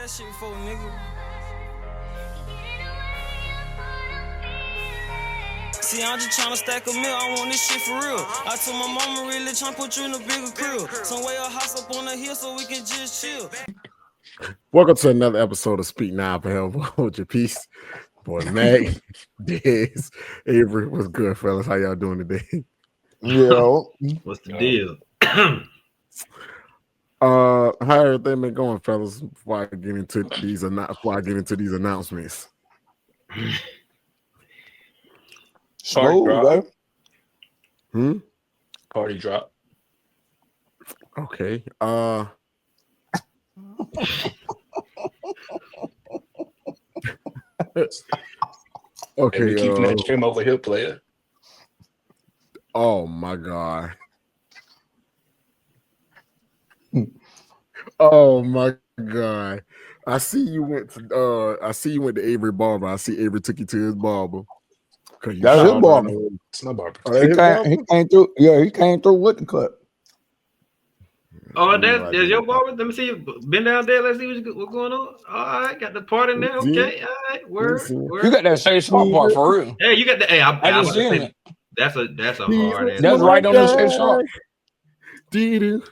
that shit before, nigga. See, I'm just tryna stack a meal. I want this shit for real. I told my mama really tryna put you in a bigger crib. Somewhere a house up on the hill so we can just chill. Welcome to another episode of Speak Now for Help. Hold your peace. Boy, Mac, Dez, Avery, what's good, fellas? How y'all doing today? Yo, what's the deal? How everything been going, fellas? Before I get into these announcements. smooth, right? Party drop. Okay. Okay. Hey, keeping that trim over here, player. Oh my God. Oh my God. I see you went to Avery barber. I see Avery took you to his barber. That's his barber. It's my barber. Oh, He came through. Yeah, he came through with the cut. Oh, there's your barber. Let me see you. Been down there. Let's see what's going on. All right, got the part in there. Okay, all right. Word. You got that Shay Sharp part for real. Hey, you got the. Hey, I just seen it. That's a hard ass. That's right on the Shay Sharp. Yeah, you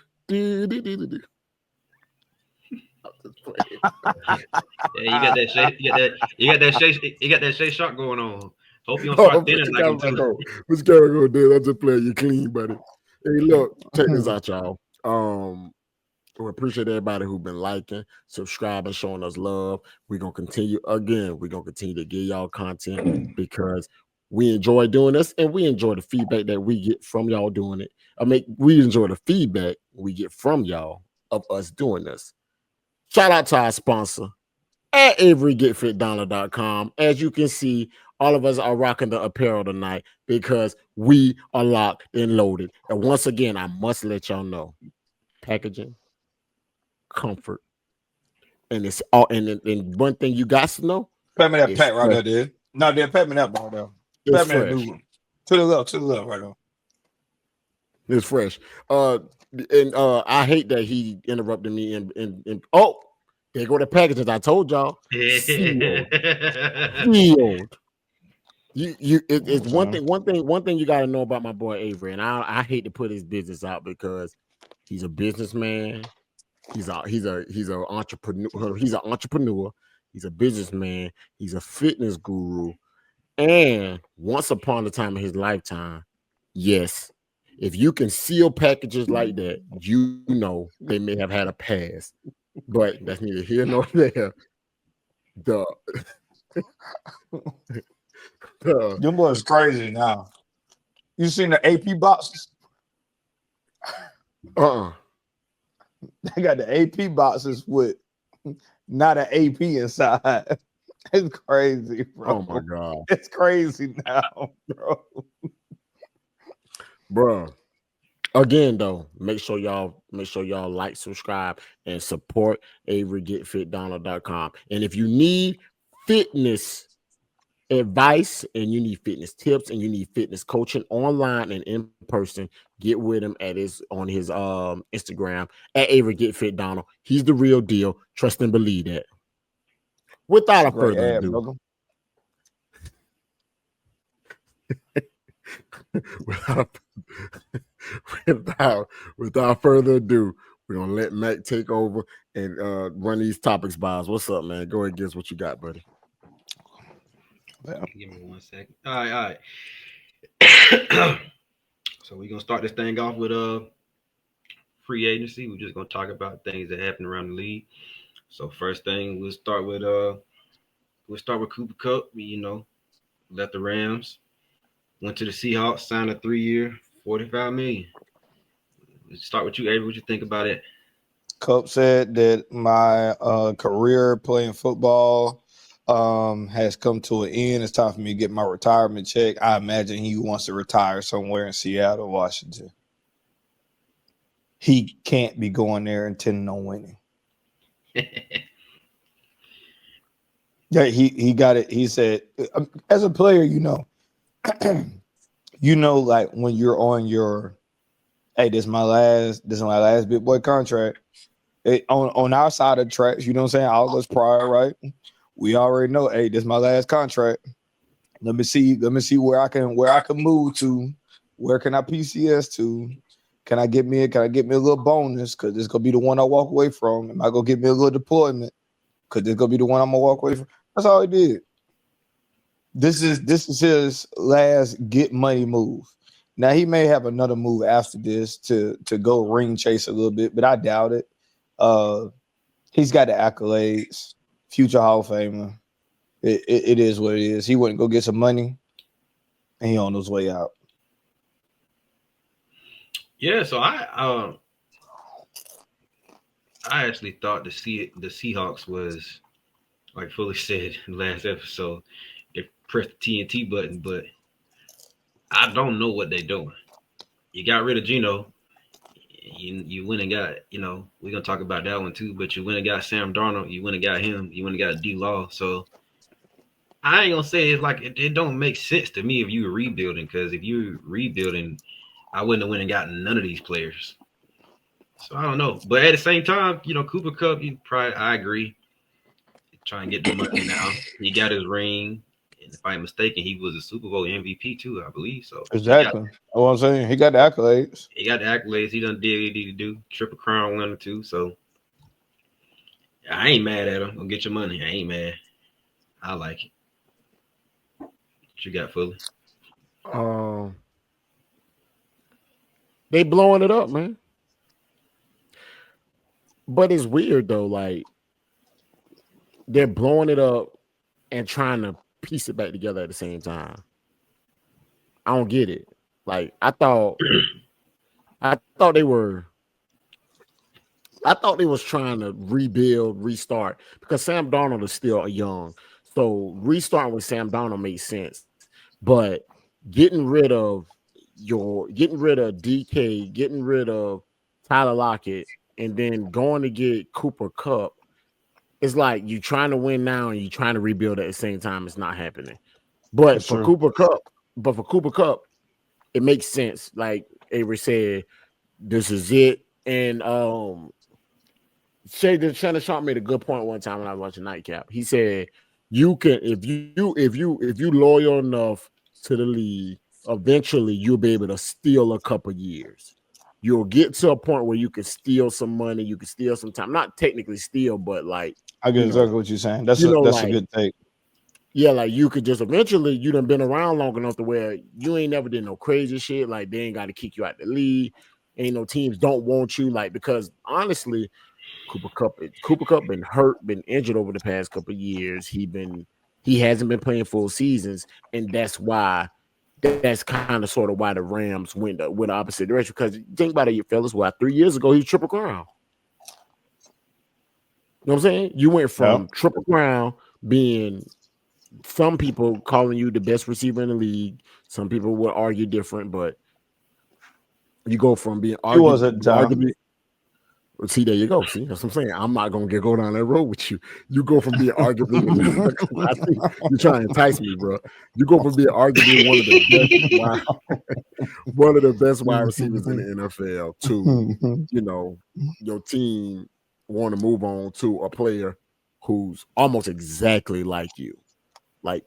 got that Shay. You got that Shay Sharp going on. Hope you don't start thinning like him too. Which gotta go there? I'm just playing you clean, buddy. Hey, look, check this out, y'all. We appreciate everybody who's been liking, subscribing, showing us love. We're gonna continue to give y'all content because we enjoy doing this and we enjoy the feedback that we get from y'all doing it. We enjoy the feedback we get from y'all of us doing this. Shout out to our sponsor at AveryGetFitDonald.com. As you can see, all of us are rocking the apparel tonight because we are locked and loaded. And once again, I must let y'all know, packaging, comfort, and it's all. And one thing you got to know, Pat me that pack right there, dude. No, dude, pat me that ball there. Pat me that new one. To the left, right now. It's fresh. I hate that he interrupted me. And oh, there go the packages. I told y'all. Sealed. It's one thing you got to know about my boy Avery, and I hate to put his business out because he's a businessman. He's an entrepreneur. He's an entrepreneur. He's a businessman. He's a fitness guru. And once upon a time in his lifetime, yes, if you can seal packages like that, you know they may have had a past. But that's neither here nor there. Them boys crazy now. You seen the AP boxes? They got the AP boxes with not an AP inside. It's crazy, bro. Oh my God. It's crazy now, bro. Bro. Again, though, make sure y'all like, subscribe, and support AveryGetFitDonald.com. And if you need fitness advice and you need fitness tips and you need fitness coaching online and in person, get with him on his Instagram at AveryGetFitDonald. He's the real deal. Trust and believe that. Without a further ado. Without further ado, we're gonna let Mac take over and run these topics by us. What's up, man? Go ahead, guess what you got, buddy. Give me 1 second. All right. So we're gonna start this thing off with free agency. We're just gonna talk about things that happen around the league. So first thing, we'll start with Kupp. You know, left the Rams, went to the Seahawks, signed a 3-year, $45 million. Let's start with you, Avery. What you think about it? Kupp said that my career playing football has come to an end. It's time for me to get my retirement check. I imagine he wants to retire somewhere in Seattle, Washington. He can't be going there intending on winning. Yeah, he got it. He said, as a player, you know, like when you're on your, hey, this is my last big boy contract. On our side of the tracks, you know what I'm saying? All us prior, right? We already know, hey, this is my last contract. Let me see where I can move to. Where can I PCS to? Can I get me a little bonus? Because it's gonna be the one I walk away from. Am I gonna get me a little deployment? Because it's gonna be the one I'm gonna walk away from. That's all he did. This is his last get money move. Now he may have another move after this to go ring chase a little bit, but I doubt it. He's got the accolades, future Hall of Famer. It is what it is. He wouldn't go get some money, and he on his way out. Yeah, so I actually thought the Seahawks was, like Fully said in the last episode, they pressed the TNT button, but I don't know what they're doing. You got rid of Geno. You went and got, we're gonna talk about that one too, but you went and got Sam Darnold, you went and got him, you went and got D Law. So I ain't gonna say it's like it don't make sense to me if you were rebuilding, because if you're rebuilding, I wouldn't have went and gotten none of these players. So I don't know. But at the same time, Cooper Kupp, I agree. Trying to get the money now. He got his ring. And if I'm mistaken, he was a Super Bowl MVP too, I believe. So exactly. That's what I'm saying. He got the accolades. He got the accolades. He done did what he needed to do. Triple Crown winner too. So I ain't mad at him. Go get your money. I ain't mad. I like it. What you got, Fully? They blowing it up, man. But it's weird though, like they're blowing it up and trying to piece it back together at the same time. I don't get it. Like I thought they was trying to rebuild, restart, because Sam Darnold is still young. So restarting with Sam Darnold makes sense. But getting rid of DK, getting rid of Tyler Lockett, and then going to get Cooper Kupp, it's like you trying to win now and you trying to rebuild at the same time. It's not happening. But for Cooper Kupp, it makes sense. Like Avery said, this is it. And Shannon Sharp made a good point one time when I was watching Nightcap. He said, "You can if you loyal enough to the league, eventually you'll be able to steal a couple years. You'll get to a point where you can steal some money, you can steal some time. Not technically steal, but like I get exactly what you're saying. That's a good take. Yeah, like you could just eventually you done been around long enough to where you ain't never did no crazy shit. Like they ain't got to kick you out the league. Ain't no teams don't want you. Like because honestly, Cooper Kupp been hurt, been injured over the past couple of years. He hasn't been playing full seasons, and that's kind of sort of why the Rams went the opposite direction. Because think about it, you fellas. 3 years ago he was Triple Crown. You know what I'm saying? You went from Triple Crown being some people calling you the best receiver in the league. Some people would argue different, but you go from being arguably. See, there you go. See, that's what I'm saying. I'm not gonna go down that road with you. You go from being arguably. I think you're trying to entice me, bro. You go from being arguably one of the best wide receivers in the NFL to, your team want to move on to a player who's almost exactly like you, like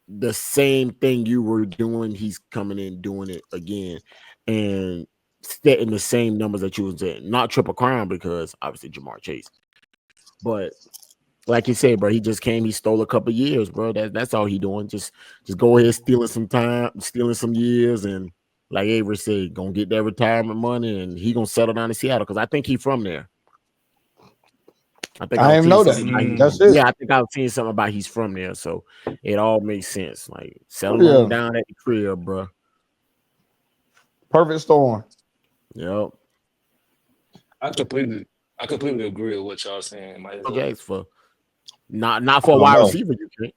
the same thing you were doing. He's coming in doing it again, and setting the same numbers that you was in. Not Triple Crown because obviously Jamar Chase, but like you said, bro, he just came. He stole a couple years, bro. That's all he doing. Just go ahead, stealing some time, stealing some years, and like Avery said, gonna get that retirement money, and he gonna settle down in Seattle because I think he from there. I didn't know that. That's it. Yeah, I think I've seen something about he's from there, so it all makes sense. Like settling down at the crib, bro. Perfect storm. Yep. I completely agree with what y'all saying. Okay, for not for a wide receiver, you can't.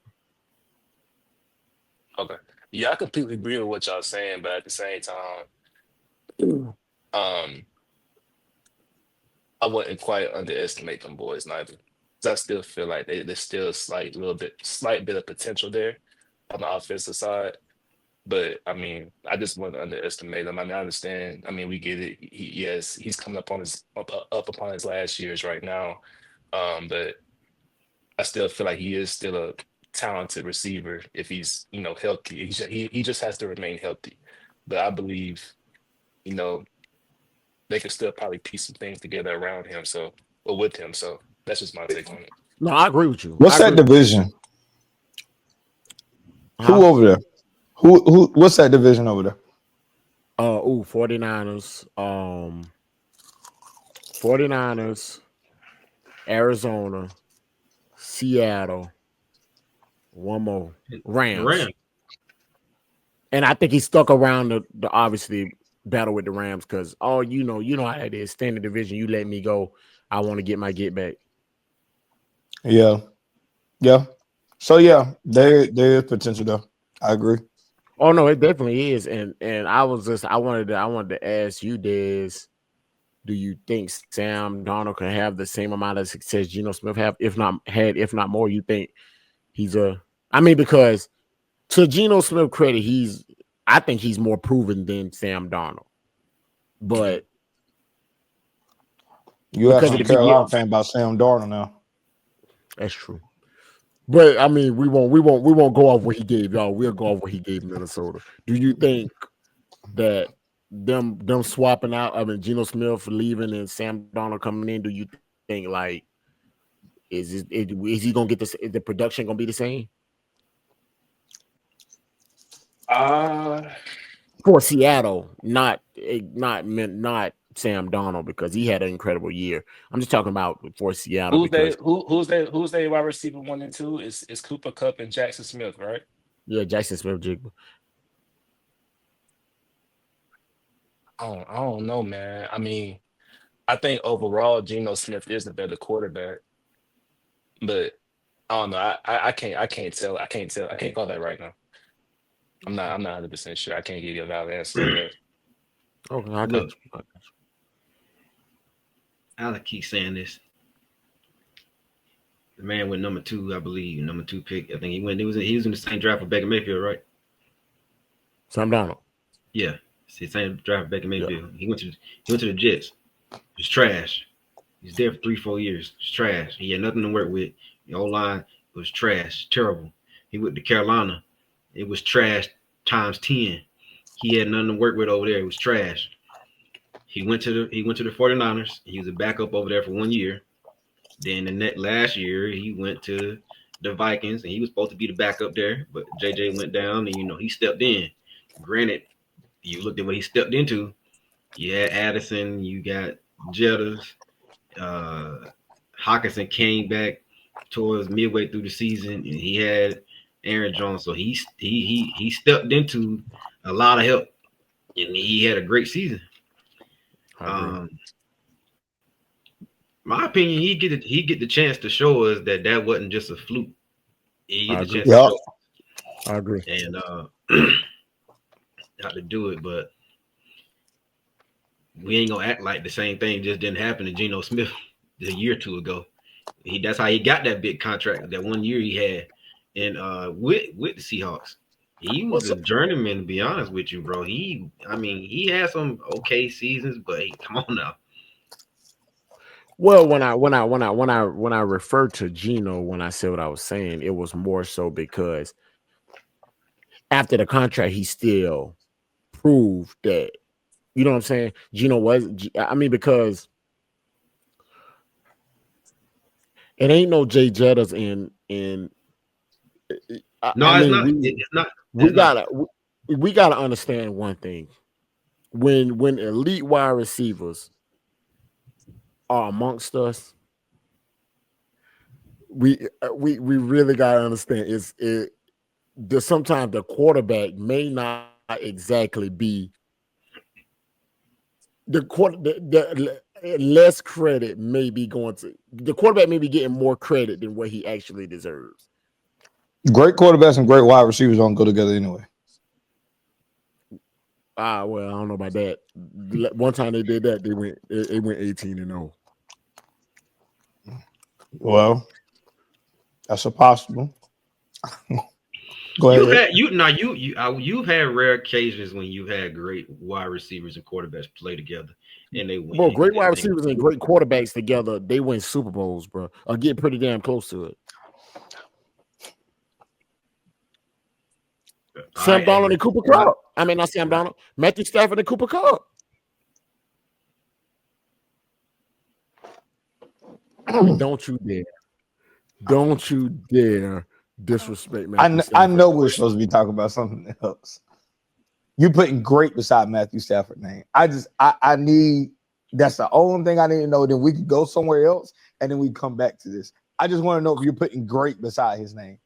Okay. Yeah, I completely agree with what y'all saying, but at the same time, I wouldn't quite underestimate them boys neither. I still feel like there's still a slight bit of potential there on the offensive side. But I mean, I just want to underestimate him. I mean, I understand. I mean, we get it. Yes, he's coming up upon his last years right now. But I still feel like he is still a talented receiver if he's healthy. He just has to remain healthy. But I believe you know they could still probably piece some things together around him. So or with him. So that's just my take on it. No, I agree with you. What's that division? Huh? Who over there? Who? What's that division over there? 49ers. 49ers, Arizona, Seattle, one more, Rams. And I think he stuck around the obviously battle with the Rams because you know how it is. Standard division, you let me go. I want to get my get back. Yeah. So yeah, there is potential though. I agree. Oh no, it definitely is. And I wanted to ask you, Dez, do you think Sam Darnold can have the same amount of success Geno Smith have, if not more? You think because to Geno Smith credit, I think he's more proven than Sam Darnold. But you have some Carolina fan about Sam Darnold now. That's true. But I mean, we won't go off what he gave y'all. We'll go off what he gave Minnesota. Do you think that them swapping out, Geno Smith leaving and Sam Darnold coming in, do you think like is he gonna get this? Is the production gonna be the same? For Seattle, not Sam Darnold because he had an incredible year. I'm just talking about for Seattle. Who's their wide receiver 1 and 2 is Cooper, Kupp, and Jackson Smith, right? Yeah, Jackson Smith-Jigba. I don't know, man. I mean, I think overall Geno Smith is the better quarterback, but I don't know. I can't tell. I can't call that right now. I'm not 100% sure. I can't give you a valid answer to that. Okay, I got you. I'll keep saying this. The man went number 2, I believe, number 2 pick. I think he was in the same draft with Baker Mayfield, right? Sam Darnold. Yeah, it's the same draft with Baker Mayfield. Yeah. He went to the Jets. It's trash. He's there for 3-4 years. It's trash. He had nothing to work with. The O-line was trash, terrible. He went to Carolina. It was trash times 10. He had nothing to work with over there. It was trash. He went to the 49ers. He was a backup over there for 1 year. Then the last year he went to the Vikings and he was supposed to be the backup there, but JJ went down and he stepped in. Granted, you looked at what he stepped into. You had Addison, you got Jetters, Hawkinson came back towards midway through the season, and he had Aaron Jones. So he stepped into a lot of help, and he had a great season. My opinion, he get the chance to show us that wasn't just a fluke. He get the chance to show. I agree. And not to do it, but we ain't gonna act like the same thing just didn't happen to Geno Smith a year or two ago. That's how he got that big contract that 1 year he had, and with the Seahawks. He was a journeyman, to be honest with you, bro. He had some okay seasons, but come on now. Well, when I referred to Geno, when I said what I was saying, it was more so because after the contract, he still proved that, you know what I'm saying? Geno was, because it ain't no Jay Jettas in. It's not. We gotta understand one thing. When elite wide receivers are amongst us, we really gotta understand sometimes the quarterback may not exactly be the less credit may be going to the quarterback may be getting more credit than what he actually deserves. Great quarterbacks and great wide receivers don't go together anyway. Well, I don't know about that. One time they did that, they went 18-0. Well, that's a possible. Go ahead. You've had rare occasions when you've had great wide receivers and quarterbacks play together and they win. Bro, great wide And receivers and great quarterbacks together, they win Super Bowls, bro, or get pretty damn close to it. Sam Darnold and Cooper Kupp. I mean, not Sam Darnold. Matthew Stafford and Cooper Kupp. Don't you dare disrespect Matthew Stafford. I know we're supposed to be talking about something else. You're putting great beside Matthew Stafford's name. I need, that's the only thing I need to know. Then we can go somewhere else and then we come back to this. I just want to know if you're putting great beside his name.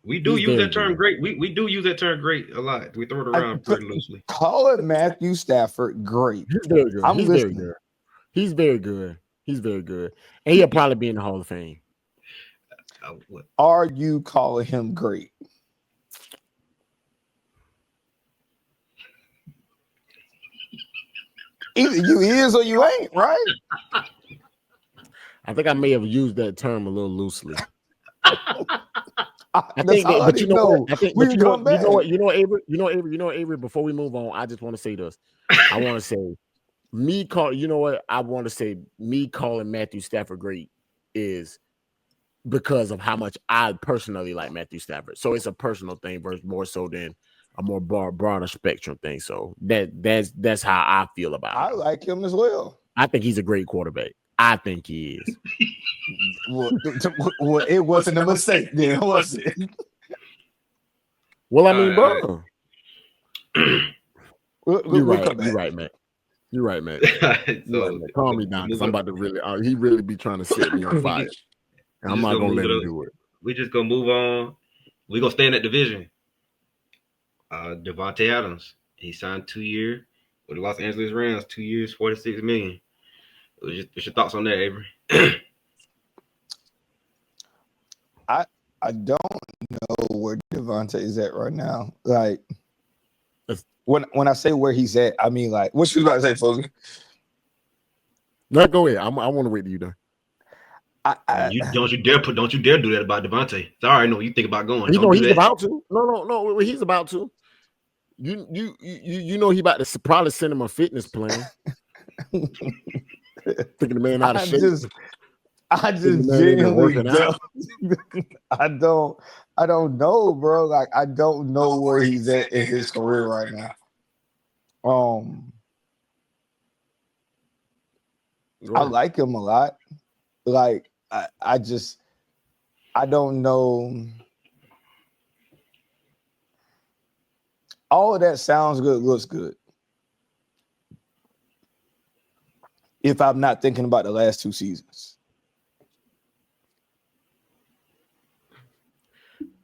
We do use that term great. We do use that term great a lot. We throw it around pretty loosely. Call it Matthew Stafford great. He's very good. He's very good. He's very good. He's very good. And he'll probably be in the Hall of Fame. Are you calling him great? Either you is or you ain't, right? I think I may have used that term a little loosely. I think, but you know what? I think, but you know what, Avery. Before we move on, I just want to say this. I want to say, me calling Matthew Stafford great is because of how much I personally like Matthew Stafford. So it's a personal thing versus more so than a more broader spectrum thing. So that's how I feel about it. I like him as well. I think he's a great quarterback. I think he is. Well, it wasn't a mistake then, was it? Well, I mean, bro. You're right, man. You're right, man. Calm me down because I'm about to really, he really be trying to set me on fire. And I'm not going to let him do it. We just going to move on. We're going to stay in that division. Devante Adams, he signed 2 years with the Los Angeles Rams, 2 years, $46 million. What's your thoughts on that, Avery? I don't know where Devante is at right now. Like, when I say where he's at, I mean, like, what you about to say, Fogle? No, go ahead. I want to wait till you done. Don't you dare do that about Devante. Sorry, no, you think about going. He's about to. No, he's about to. You know he about to probably send him a fitness plan. Thinking the man out of shape. I just genuinely don't. I don't know, bro. Like, I don't know where he's at in his career right now. I like him a lot. Like, I don't know. All of that sounds good, looks good. If I'm not thinking about the last 2 seasons.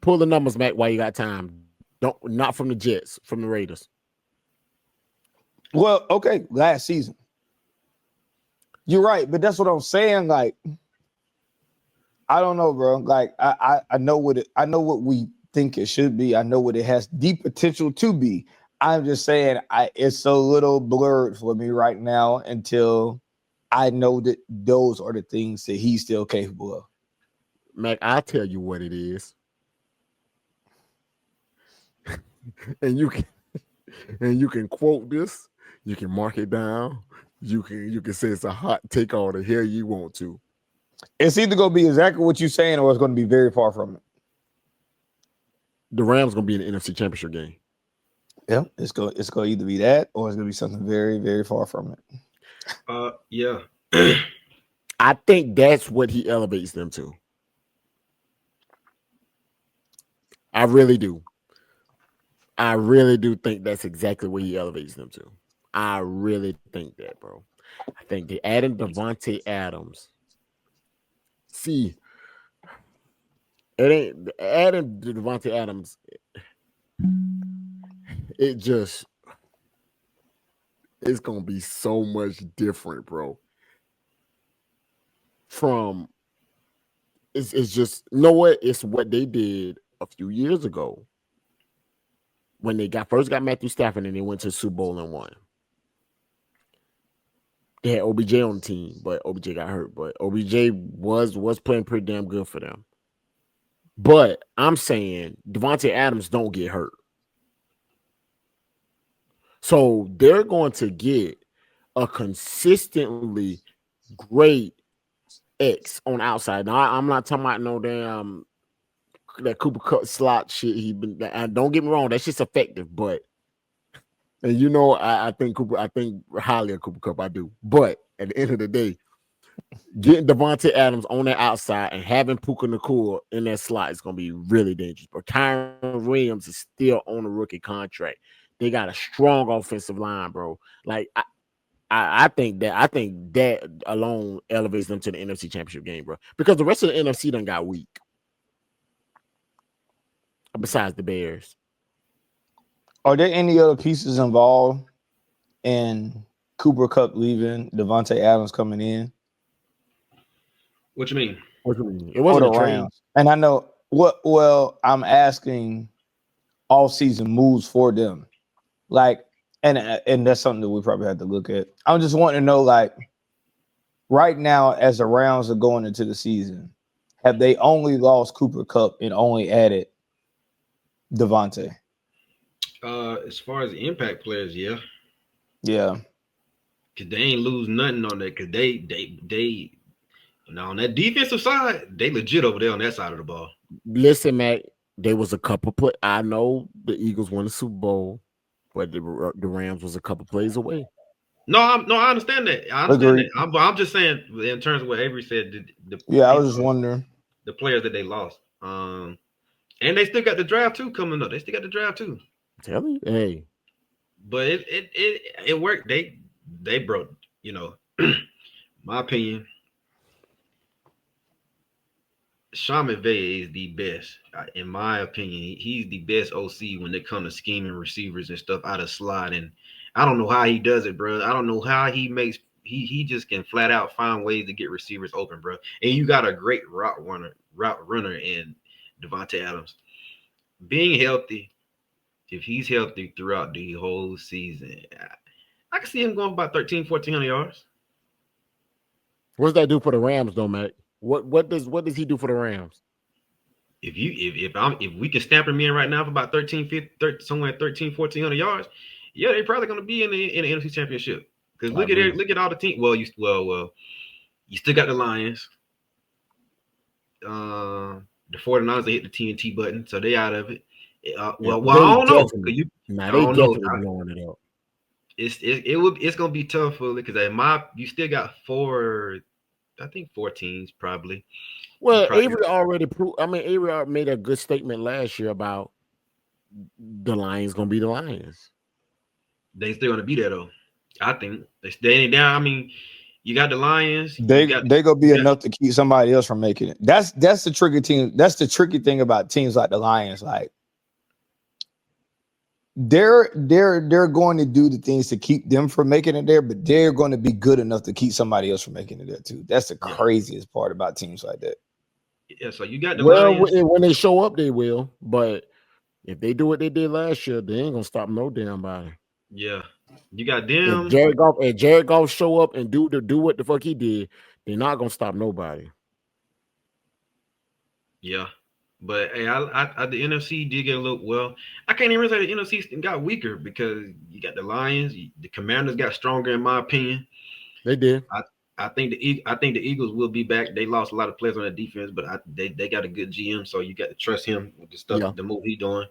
Pull the numbers, Mac, while you got time. Not from the Jets, from the Raiders. Well, okay, last season. You're right, but that's what I'm saying. Like, I don't know, bro. Like, I know what we think it should be. I know what it has the potential to be. I'm just saying it's a little blurred for me right now until I know that those are the things that he's still capable of. Mac, I'll tell you what it is. and you can quote this, you can mark it down, you can say it's a hot take all the hell you want to. It's either gonna be exactly what you're saying or it's gonna be very far from it. The Rams gonna be in the NFC Championship game. Yeah, it's gonna either be that or it's gonna be something very, very far from it. Yeah. I think that's what he elevates them to. I really do. I really do think that's exactly what he elevates them to. I really think that, bro. I think they added Devante Adams. See, it ain't adding Devante Adams. It's gonna be so much different, bro. It's just, you know what? It's what they did a few years ago when they first got Matthew Stafford and they went to the Super Bowl and won. They had OBJ on the team, but OBJ got hurt. But OBJ was playing pretty damn good for them. But I'm saying Devante Adams don't get hurt. So they're going to get a consistently great X on outside. Now I'm not talking about no damn that Cooper Kupp slot shit. Don't get me wrong, that's just effective, but and you know I think highly of Cooper Kupp, I do. But at the end of the day, getting Devante Adams on the outside and having Puka Nacua in that slot is going to be really dangerous. But Kyron Williams is still on a rookie contract. They got a strong offensive line, bro. Like I think that alone elevates them to the NFC Championship game, bro. Because the rest of the NFC done got weak. Besides the Bears. Are there any other pieces involved in Cooper Kupp leaving, Devante Adams coming in? What you mean? It wasn't a trade. And I know well, I'm asking off-season moves for them. Like, and that's something that we probably have to look at. I'm just wanting to know, like, right now, as the Rams are going into the season, have they only lost Cooper Kupp and only added Devante? As far as the impact players, yeah. Yeah. Because they ain't lose nothing on that. Because they now on that defensive side, they legit over there on that side of the ball. Listen, Mac, there was a couple play. I know the Eagles won the Super Bowl, but the Rams was a couple plays away. No, I understand that. I understand that. I'm just saying in terms of what Avery said. I was just wondering the players that they lost. And they still got the draft too coming up. They still got the draft too. Tell me, hey. But it worked. They broke. You know, my opinion. Sean McVay is the best, in my opinion. He's the best OC when it comes to scheming receivers and stuff out of slot. And I don't know how he does it, bro. I don't know how he makes. He just can flat out find ways to get receivers open, bro. And you got a great route runner in Devante Adams. Being healthy, if he's healthy throughout the whole season, I can see him going about 1,400 yards. What does that do for the Rams, though, Mac? What does he do for the Rams? If we can stamp him in right now for about 1,400 yards, yeah, they're probably going to be in the NFC Championship. Because look at all the teams. Well, you still got the Lions. The 49ers, they hit the TNT button, so they out of it. I don't know. They definitely blowing it up. It's gonna be tough for it because you still got 4 teams probably. Well, Avery already proved. I mean, Avery made a good statement last year about the Lions gonna be the Lions. They still gonna be there though. I think they ain't down. I mean, you got the Lions. They gonna be enough to keep somebody else from making it. That's the tricky team. That's the tricky thing about teams like the Lions. Like they're going to do the things to keep them from making it there, but they're going to be good enough to keep somebody else from making it there too. That's the craziest part about teams like that. Yeah, so you got the Lions. When they show up, they will. But if they do what they did last year, they ain't gonna stop no damn body. Yeah, you got them. If Jared Goff show up and do what the fuck he did, they're not gonna stop nobody. Yeah. But hey, the NFC did get a look. Well, I can't even say the NFC got weaker because you got the Lions, the Commanders got stronger in my opinion. They did. I think the Eagles will be back. They lost a lot of players on their defense, but they got a good GM, so you got to trust him with the stuff, the move he doing.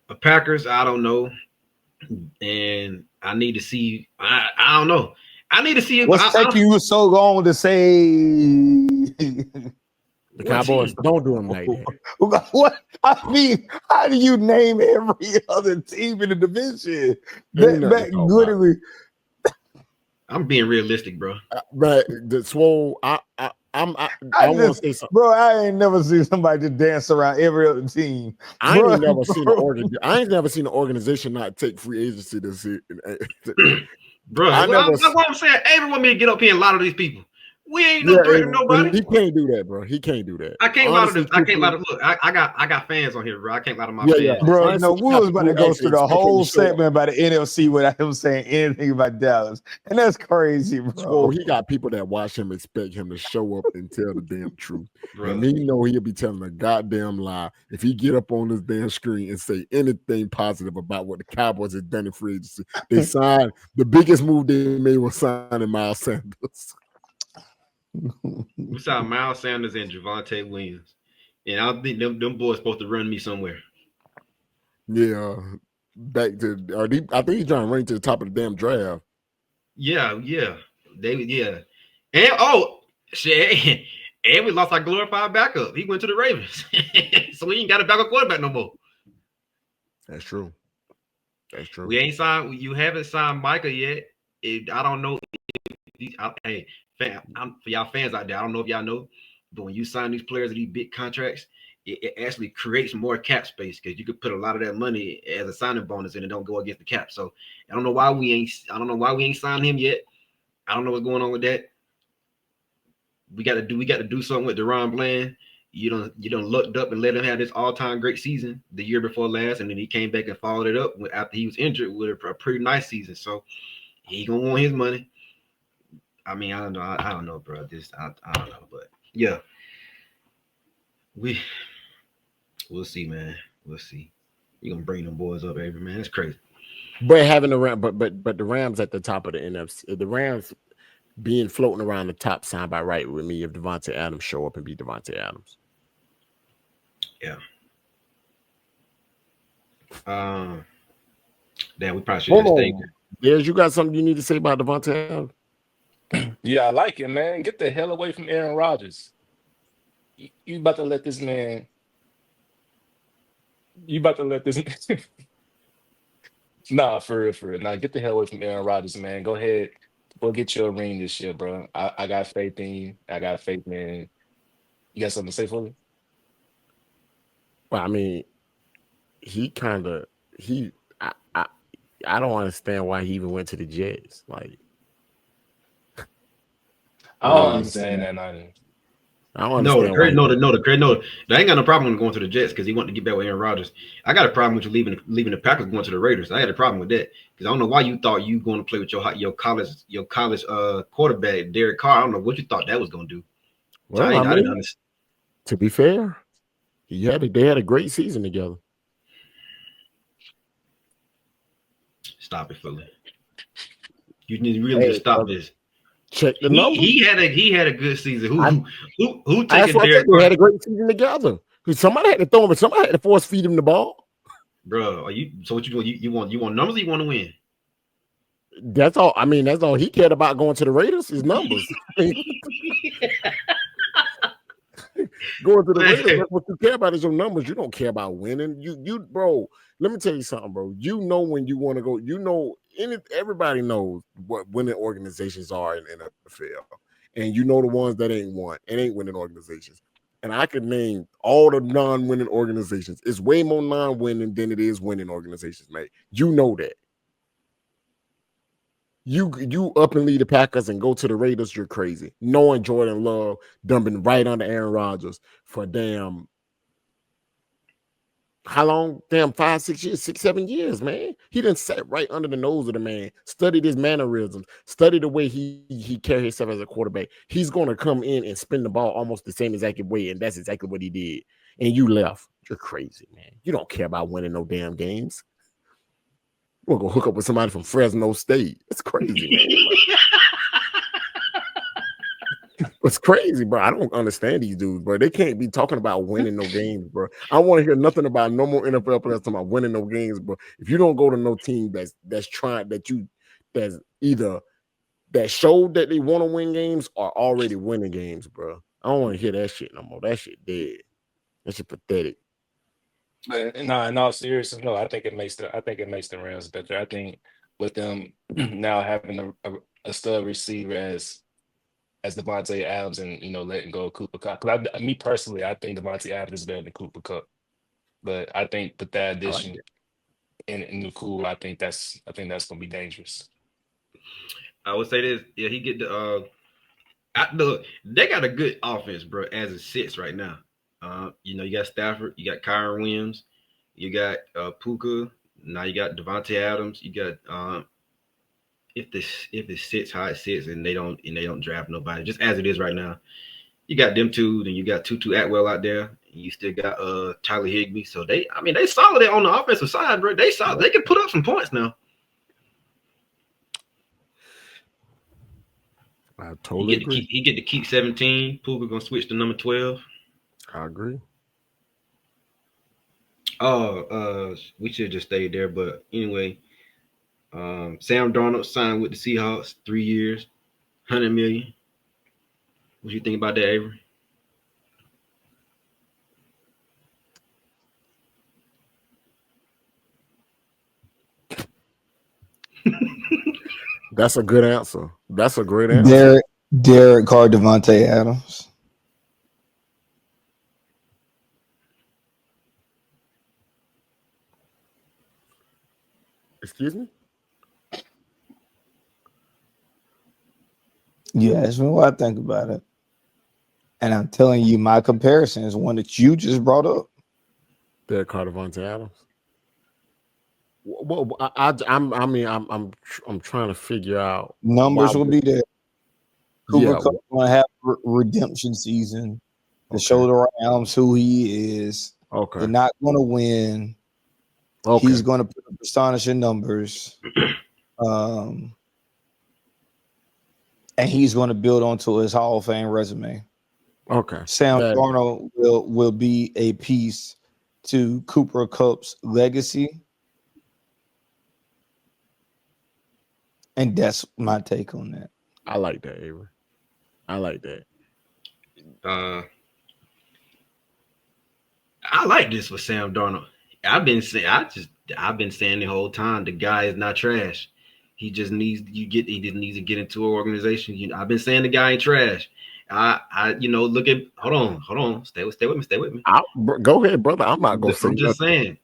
The Packers, I don't know, and I need to see. I don't know. I need to see it. What's taking you so long to say? The Cowboys don't do them like that. What? I mean, how do you name every other team in the division? I'm being realistic, bro. But the Swole, I want to say something, bro. I ain't never seen somebody just dance around every other team. I ain't never seen an organization not take free agency this year. Bro, that's what I'm saying. Everyone want me to get up here and lie to these people. We ain't no threat to nobody. He can't do that, bro. He can't do that. I can't Honestly, lie to. I can't lie to. Look, I got fans on here, bro. I can't lie to my Yeah, fans. yeah. Bro, Honestly, we got was about to people go actually through the expect him to whole show up. segment about the NFC without him saying anything about Dallas. And that's crazy, Well, bro. he got people that watch him expect him to show up and tell the damn truth. Bro. And he know he'll be telling a goddamn lie if he get up on this damn screen and say anything positive about what the Cowboys have done in free agency. They signed the biggest move they made was signing Miles Sanders. We saw Miles Sanders and Devante Williams, and I think them boys supposed to run me somewhere. Yeah, back to I think he's trying to rank to the top of the damn draft. Yeah, and shit, and we lost our glorified backup. He went to the Ravens, so we ain't got a backup quarterback no more. That's true. That's true. We ain't signed. You haven't signed Micah yet. I don't know. Hey, for y'all fans out there, I don't know if y'all know, but when you sign these players to these big contracts, it actually creates more cap space because you could put a lot of that money as a signing bonus and it don't go against the cap. So I don't know why we ain't signed him yet. I don't know what's going on with that. We got to do something with Deron Bland. You don't looked up and let him have this all-time great season the year before last, and then he came back and followed it up after he was injured with a pretty nice season. So he gonna want his money. I mean, I don't know. I don't know, bro. I don't know, but yeah, we'll see, man. We'll see. You gonna bring them boys up, every man? That's crazy. But having the Rams, but the Rams at the top of the NFC, the Rams being floating around the top sound by right with me if Devontae Adams show up and be Devontae Adams. Yeah. Damn, we probably should have stayed. Yes, you got something you need to say about Devontae Adams? Yeah, I like it, man. Get the hell away from Aaron Rodgers. You about to let this man. You about to let this. Nah, for real. Nah, get the hell away from Aaron Rodgers, man. Go ahead. Go get your ring this year, bro. I got faith in you. I got faith, man. You got something to say for me? Well, I mean, I don't understand why he even went to the Jets. Like, I don't understand that either. I don't understand. I ain't got no problem with going to the Jets because he wanted to get back with Aaron Rodgers. I got a problem with you leaving the Packers going to the Raiders. I had a problem with that because I don't know why you thought you going to play with your college quarterback Derek Carr. I don't know what you thought that was going to do. Well, I didn't understand. To be fair, they had a great season together. Stop it, Philly. You need to really just stop this. Check the numbers. He had a good season. Who taking Derek? They had a great season together. Somebody had to throw him, but somebody had to force feed him the ball. Bro, so what you doing? You want numbers? Or you want to win? That's all. I mean, that's all he cared about going to the Raiders. His numbers. Going to the Raiders, that's what you care about is your numbers. You don't care about winning. You bro. Let me tell you something, bro. You know when you want to go. You know, everybody knows what winning organizations are in the NFL, and you know the ones that ain't winning organizations. And I could name all the non-winning organizations. It's way more non-winning than it is winning organizations, mate. You know that. You up and lead the Packers and go to the Raiders, you're crazy. Knowing Jordan Love dumping right under Aaron Rodgers for damn how long? Damn, 5, 6 years, 6, 7 years, man. He done sat right under the nose of the man, studied his mannerisms, studied the way he carried himself as a quarterback. He's going to come in and spin the ball almost the same exact way, and that's exactly what he did. And you left. You're crazy, man. You don't care about winning no damn games. We're going to hook up with somebody from Fresno State. It's crazy, man. It's crazy, bro. I don't understand these dudes, bro. They can't be talking about winning no games, bro. I don't want to hear nothing about no more NFL players talking about winning no games, bro. If you don't go to no team that's trying that's either that showed that they want to win games or already winning games, bro. I don't want to hear that shit no more. That shit dead. That shit pathetic. No, in all seriousness, no. I think it makes the Rams better. I think with them now having a stud receiver as Devontae Adams and letting go of Cooper Kupp. Because me personally, I think Devontae Adams is better than Cooper Kupp. But I think with that addition in Nukul, I think that's gonna be dangerous. I would say this: yeah, he get the Look, they got a good offense, bro, as it sits right now. You got Stafford, you got Kyron Williams, you got Puka. Now you got Devante Adams. You got if it sits how it sits and they don't draft nobody, just as it is right now. You got them two, then you got Tutu Atwell out there. And you still got Tyler Higbee. So they solid on the offensive side, bro. They solid. They can put up some points now. I totally agree. He get to keep 17. Puka gonna switch to number 12. I agree. Oh, we should just stay there. But anyway, Sam Darnold signed with the Seahawks 3 years, $100 million. What you think about that, Avery? That's a good answer. That's a great answer. Derek Carr, Devante Adams. Excuse me? You asked me what I think about it. And I'm telling you, my comparison is one that you just brought up. Derek Carr, Devante Adams. Well, I'm trying to figure out numbers will be there. Cooper Kupp going to have redemption season to show the Rams who he is. Okay, they're not going to win. Okay. He's going to put up astonishing numbers, and he's going to build onto his Hall of Fame resume. Okay, Sam Darnold will be a piece to Cooper Kupp's legacy. And that's my take on that. I like that, Avery. I like that. I like this for Sam Darnold. I've been saying the whole time the guy is not trash. He just needs to get into an organization. I've been saying the guy ain't trash. Look at hold on. Stay with me. Go ahead, brother. I'm not gonna say. I'm just saying.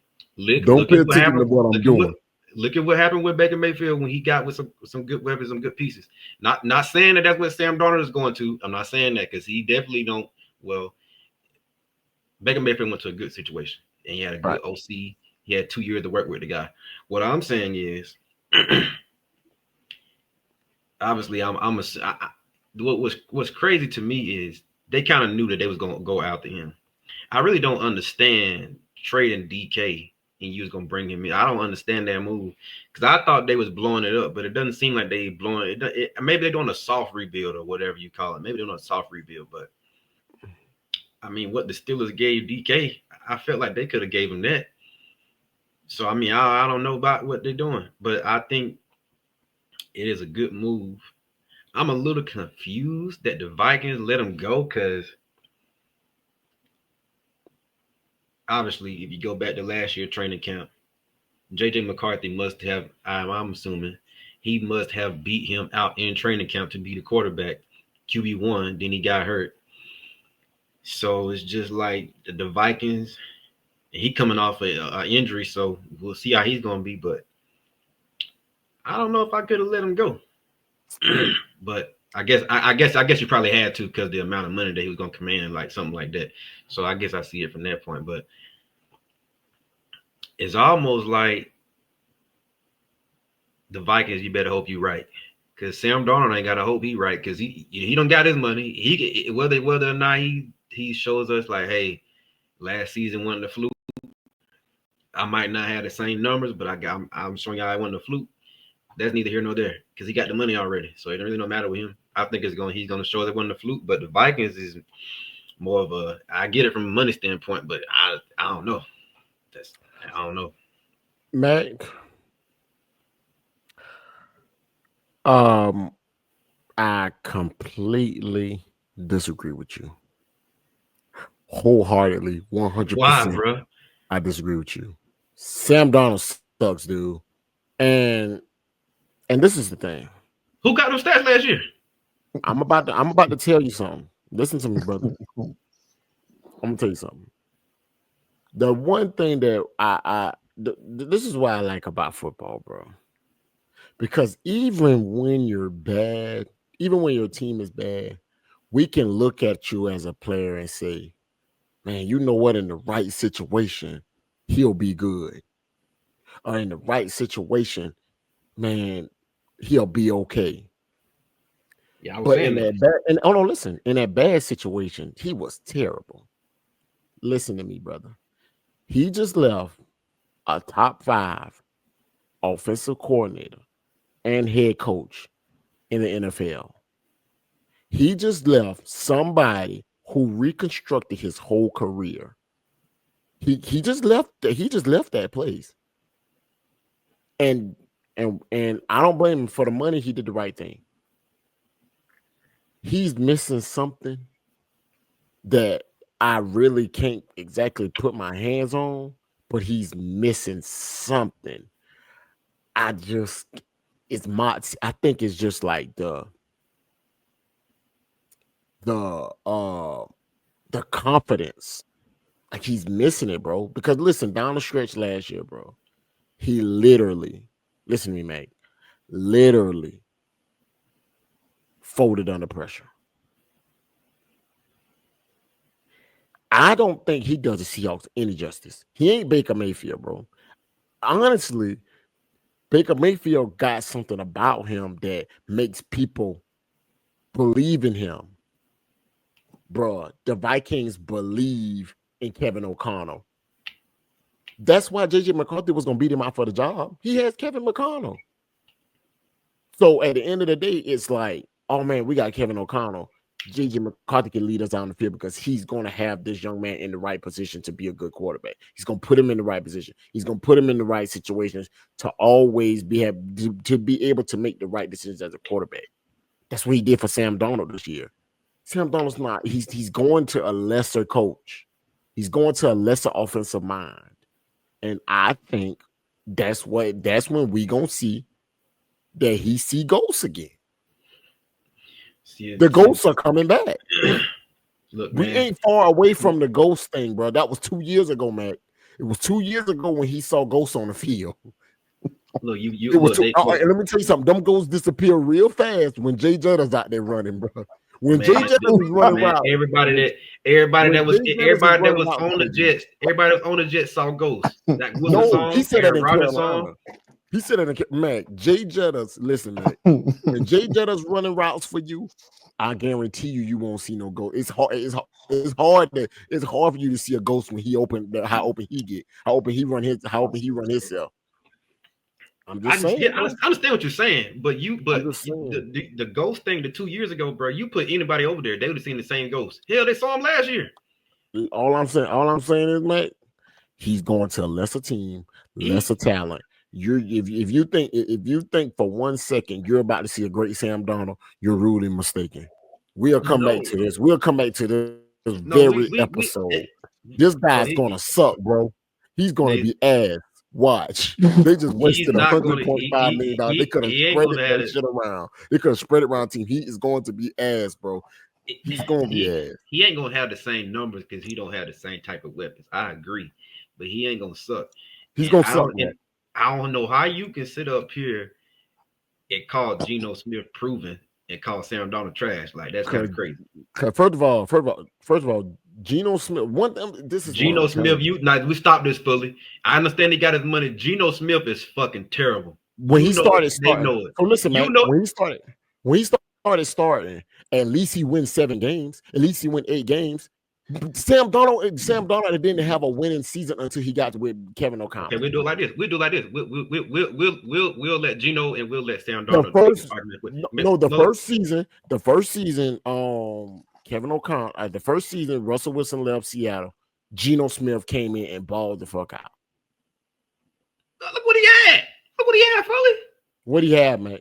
Don't pay attention to what I'm doing. Look at what happened with Baker Mayfield when he got with some good weapons, some good pieces. Not saying that's what Sam Darnold is going to. I'm not saying that because he definitely don't. Well, Baker Mayfield went to a good situation and he had a good OC. He had 2 years to work with the guy. What I'm saying is, obviously, what's crazy to me is they kind of knew that they was going to go after him. I really don't understand trading DK. And you was gonna bring him in. I don't understand that move because I thought they was blowing it up, but it doesn't seem like they blowing it. Maybe they're doing a soft rebuild or whatever you call it. Maybe they're doing a soft rebuild, but I mean, what the Steelers gave DK, I felt like they could have gave him that. So I mean, I don't know about what they're doing, but I think it is a good move. I'm a little confused that the Vikings let him go because. Obviously, if you go back to last year training camp, JJ McCarthy must have, I'm assuming, he must have beat him out in training camp to be the quarterback, QB1, then he got hurt. So it's just like the Vikings, he coming off an injury, so we'll see how he's going to be, but I don't know if I could have let him go. But I guess you probably had to because the amount of money that he was going to command, like something like that. So I guess I see it from that point, but it's almost like the Vikings. You better hope you right, because Sam Darnold ain't got to hope he right because he don't got his money. He whether or not he shows us like, hey, last season wasn't a fluke. I might not have the same numbers, but I'm showing y'all I wasn't a fluke. That's neither here nor there because he got the money already, so it really don't matter with him. I think he's gonna show that wasn't a fluke, but the Vikings is more of a. I get it from a money standpoint, but I don't know. I don't know. Mac, I completely disagree with you. Wholeheartedly, 100%. Why, bro? I disagree with you. Sam Darnold sucks, dude. And this is the thing. Who got those stats last year? I'm about to tell you something. Listen to me, brother. I'm gonna tell you something. The one thing that this is what I like about football, bro. Because even when you're bad, even when your team is bad, we can look at you as a player and say, man, you know what? In the right situation, he'll be good. Or in the right situation, man, he'll be okay. Yeah, I was But in saying that. that bad, and oh no, listen, in that bad situation, he was terrible. Listen to me, brother. He just left a top 5 offensive coordinator and head coach in the NFL. He just left somebody who reconstructed his whole career. He just left that place. And I don't blame him for the money. He did the right thing. He's missing something that I really can't exactly put my hands on, but he's missing something. I think it's just like the confidence. Like he's missing it, bro. Because listen, down the stretch last year, bro, he literally, listen to me, Meg, literally folded under pressure. I don't think he does the Seahawks any justice. He ain't Baker Mayfield, bro. Honestly, Baker Mayfield got something about him that makes people believe in him. Bro, the Vikings believe in Kevin O'Connell. That's why J.J. McCarthy was going to beat him out for the job. He has Kevin McConnell. So at the end of the day, it's like, oh, man, we got Kevin O'Connell. J.J. McCarthy can lead us down the field because he's going to have this young man in the right position to be a good quarterback. He's going to put him in the right position. He's going to put him in the right situations to always be able to make the right decisions as a quarterback. That's what he did for Sam Darnold this year. Sam Darnold's not. He's going to a lesser coach. He's going to a lesser offensive mind. And I think that's when we gonna see that he see ghosts again. The ghosts are coming back. Look, we man, ain't far away from the ghost thing, bro. That was 2 years ago, Mac. It was 2 years ago when he saw ghosts on the field. Look, let me tell you something. Them ghosts disappear real fast when Jay Jetter's out there running, bro. When Jay Jetters is running around, everybody that was on the Jets, everybody on the Jets saw ghosts. That was a song. He said that in Carolina song. He said that in Mac. Jay Jetters, listen, Mac. When Jay Jetters running routes for you, I guarantee you won't see no ghost. It's hard. It's hard for you to see a ghost when he how open he get, how open he run himself. I'm just saying. I understand what you're saying, but the ghost thing, the 2 years ago, bro, you put anybody over there, they would have seen the same ghost. Hell, they saw him last year. All I'm saying is, Mate, he's going to a lesser team, lesser talent. If you think for 1 second you're about to see a great Sam Darnold, you're rudely mistaken. We'll come back to this. We'll come back to this episode. This guy's gonna suck, bro. He's gonna be ass. Watch. They just wasted $100.5 million. They could have spread that shit around. They could have spread it around the team. He is going to be ass, bro. He's going to be ass. He ain't going to have the same numbers because he don't have the same type of weapons. I agree. But he ain't going to suck. He's going to suck, man. I don't know how you can sit up here and call Geno Smith proven and call Sam Darnold trash. Like, that's kind of crazy. First of all, Geno Smith. Geno Smith. We stopped this fully. I understand he got his money. Geno Smith is fucking terrible. When he started, they know it. So listen, man. When he started, at least he wins 7 games. At least he win 8 games. Sam Darnold didn't have a winning season until he got with Kevin O'Connell. Okay, we'll do it like this. We'll let Geno and we'll let Sam Darnold. The first season, Kevin O'Connell. The first season, Russell Wilson left Seattle. Geno Smith came in and balled the fuck out. Look what he had. Foley. What he had, man?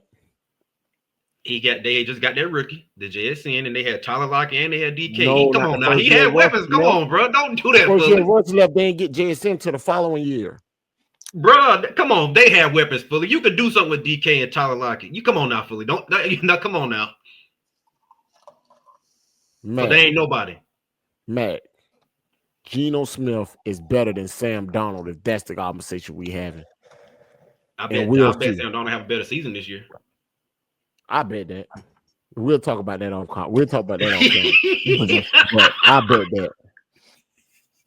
They just got their rookie, the JSN, and they had Tyler Lockett and they had DK. Come on now. He had weapons. Come on, bro. Don't do that, Fully. Russell left, they didn't get JSN to the following year. Bro, come on. They had weapons, Fully. You could do something with DK and Tyler Lockett. You come on now, Fully. Come on now. Matt, so they ain't nobody. Matt, Geno Smith is better than Sam Darnold if that's the conversation we having. I bet Sam Darnold have a better season this year. I bet that. We'll talk about that on camera. But I bet that.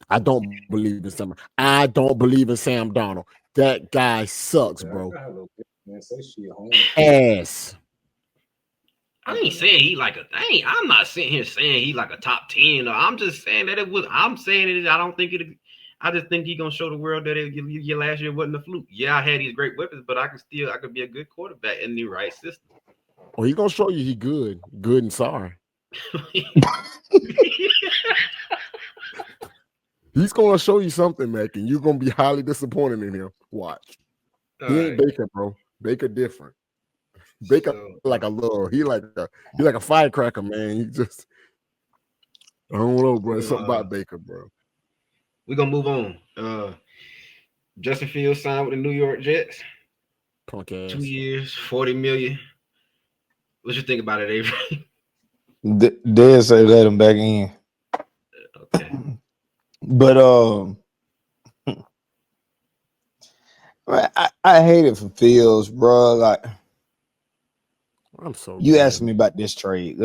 I don't believe in Sam. I don't believe in Sam Darnold. That guy sucks, bro. Ass. I ain't saying he like a. I'm not sitting here saying he like a top 10. I'm just saying that it was. I'm saying it. I don't think it. I just think he gonna show the world that your last year wasn't a fluke. Yeah, I had these great weapons, but I could be a good quarterback in the right system. Oh, he gonna show you he good and sorry. He's gonna show you something, Mac, and you're gonna be highly disappointed in him. Watch. He ain't Baker, bro. Baker different. Baker like a little. He like a firecracker, man. He just I don't know, bro. It's something about Baker, bro. We're gonna move on. Justin Fields signed with the New York Jets. Punk ass. 2 years, $40 million. What you think about it, Avery? They say let him back in. Okay. But I hate it for Fields, bro. Like, I'm so. You asked me about this trade.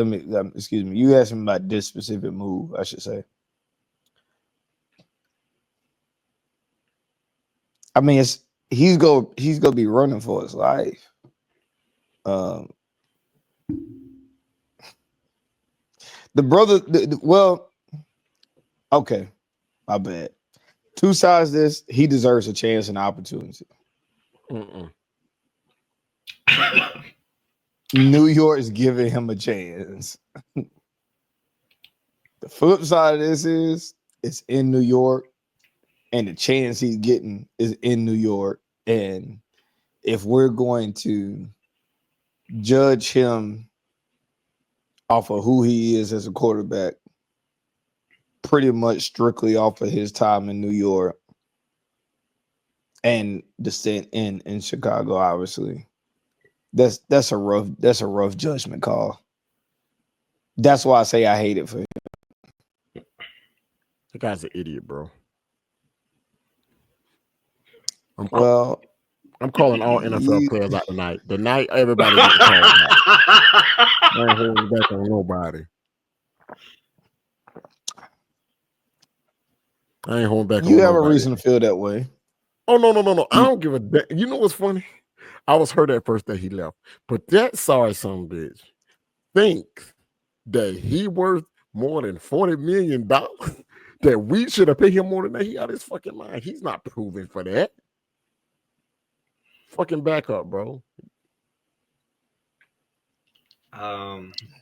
Excuse me. You asked me about this specific move, I should say. I mean, he's gonna be running for his life. The brother, well, okay, my bad. Two sides. This he deserves a chance and opportunity. New York is giving him a chance. The flip side of this is it's in New York, and the chance he's getting is in New York. And if we're going to judge him off of who he is as a quarterback, pretty much strictly off of his time in New York and the stint in Chicago, obviously, that's a rough judgment call. That's why I say I hate it for him. The guy's an idiot, bro. I'm calling all NFL players out tonight. The night everybody getting called out. I ain't holding back on nobody. I ain't holding back on nobody. You have a reason to feel that way. Oh, no. I don't give a damn. You know what's funny? I was hurt at first that he left. But that sorry son of a bitch thinks that he worth more than $40 million, that we should have paid him more than that. He out his fucking mind. He's not proving for that. Fucking back up, bro.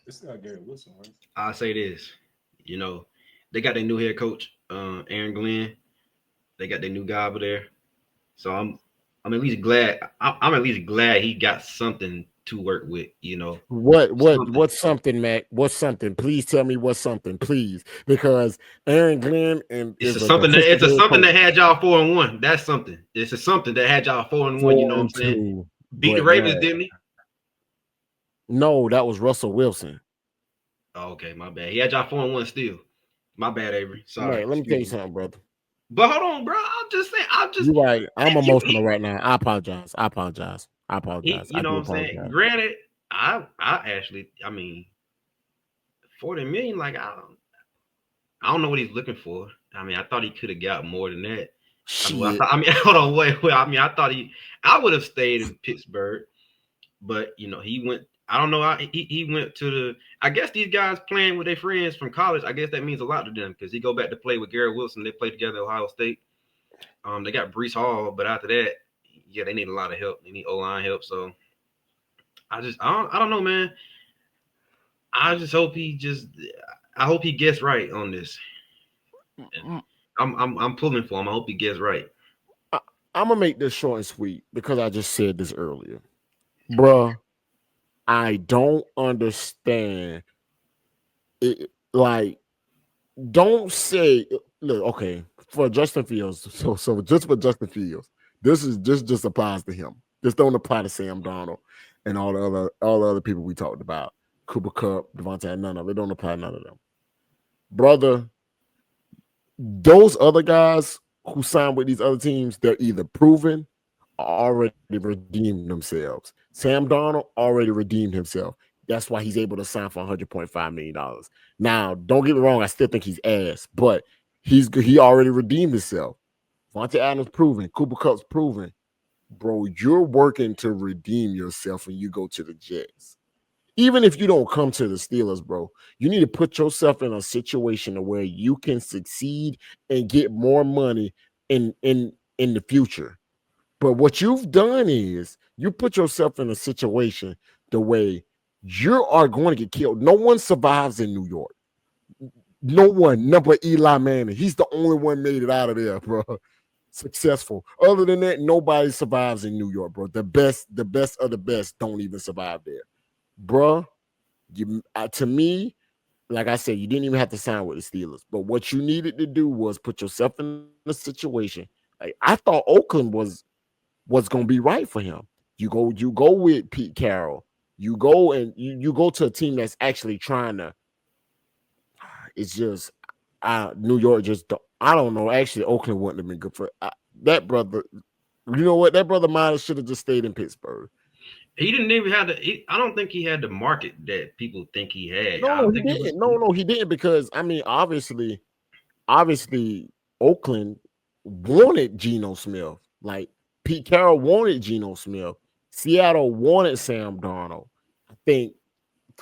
It's not Gary Wilson, right? I'll say this. You know, they got their new head coach, Aaron Glenn. They got their new guy over there. So I'm at least glad. I'm at least glad he got something to work with. You know what's something, Mac? What's something? Please tell me what's something, please, because Aaron Glenn and it's something that had y'all 4-1. That's something. It's something that had y'all 4-1. You know what I'm saying? Beat the Ravens, didn't he? No, that was Russell Wilson. Oh, okay, my bad. He had y'all 4-1 still. My bad, Avery. Sorry. Right, let me tell you something, brother. But hold on, bro. I'm just saying. You're right. I'm emotional right now. I apologize. You know what I'm saying? Granted, I actually, I mean, $40 million. Like I don't know what he's looking for. I mean, I thought he could have got more than that. I mean, hold on, wait. I mean, I would have stayed in Pittsburgh, but you know, he went. I don't know. He went to the. I guess these guys playing with their friends from college. I guess that means a lot to them because he go back to play with Garrett Wilson. They played together at Ohio State. They got Breece Hall, but after that, yeah, they need a lot of help. They need O-line help. So I don't know, man. I just hope I hope he gets right on this. I'm pulling for him. I hope he gets right. I'm gonna make this short and sweet because I just said this earlier, bruh. I don't understand it. Like, don't say, look, okay, for Justin Fields. So just for Justin Fields, this just applies to him. This don't apply to Sam Darnold and all the other people we talked about. Kupp, Devante, none of it. Don't apply to none of them. Brother, those other guys who signed with these other teams, they're either proven or already redeemed themselves. Sam Darnold already redeemed himself. That's why he's able to sign for $100.5 million. Now, don't get me wrong, I still think he's ass, but he already redeemed himself. Devante Adams proven, Cooper Kupp's proven. Bro, you're working to redeem yourself when you go to the Jets. Even if you don't come to the Steelers, bro, you need to put yourself in a situation where you can succeed and get more money in the future. But what you've done is you put yourself in a situation the way you are going to get killed. No one survives in New York. No one, number Eli Manning. He's the only one made it out of there, bro. Successful. Other than that, nobody survives in New York, bro. The best of the best don't even survive there, bro. To me, like I said, you didn't even have to sign with the Steelers. But what you needed to do was put yourself in a situation. Like I thought Oakland was going to be right for him. You go with Pete Carroll. You go and you go to a team that's actually trying to. It's just New York just don't. I don't know. Actually, Oakland wouldn't have been good for that brother. You know what? That brother Myers should have just stayed in Pittsburgh. He didn't even have I don't think he had the market that people think he had. No, he didn't. No, he didn't because I mean, obviously, Oakland wanted Geno Smith. Like Pete Carroll wanted Geno Smith. Seattle wanted Sam Darnold. I think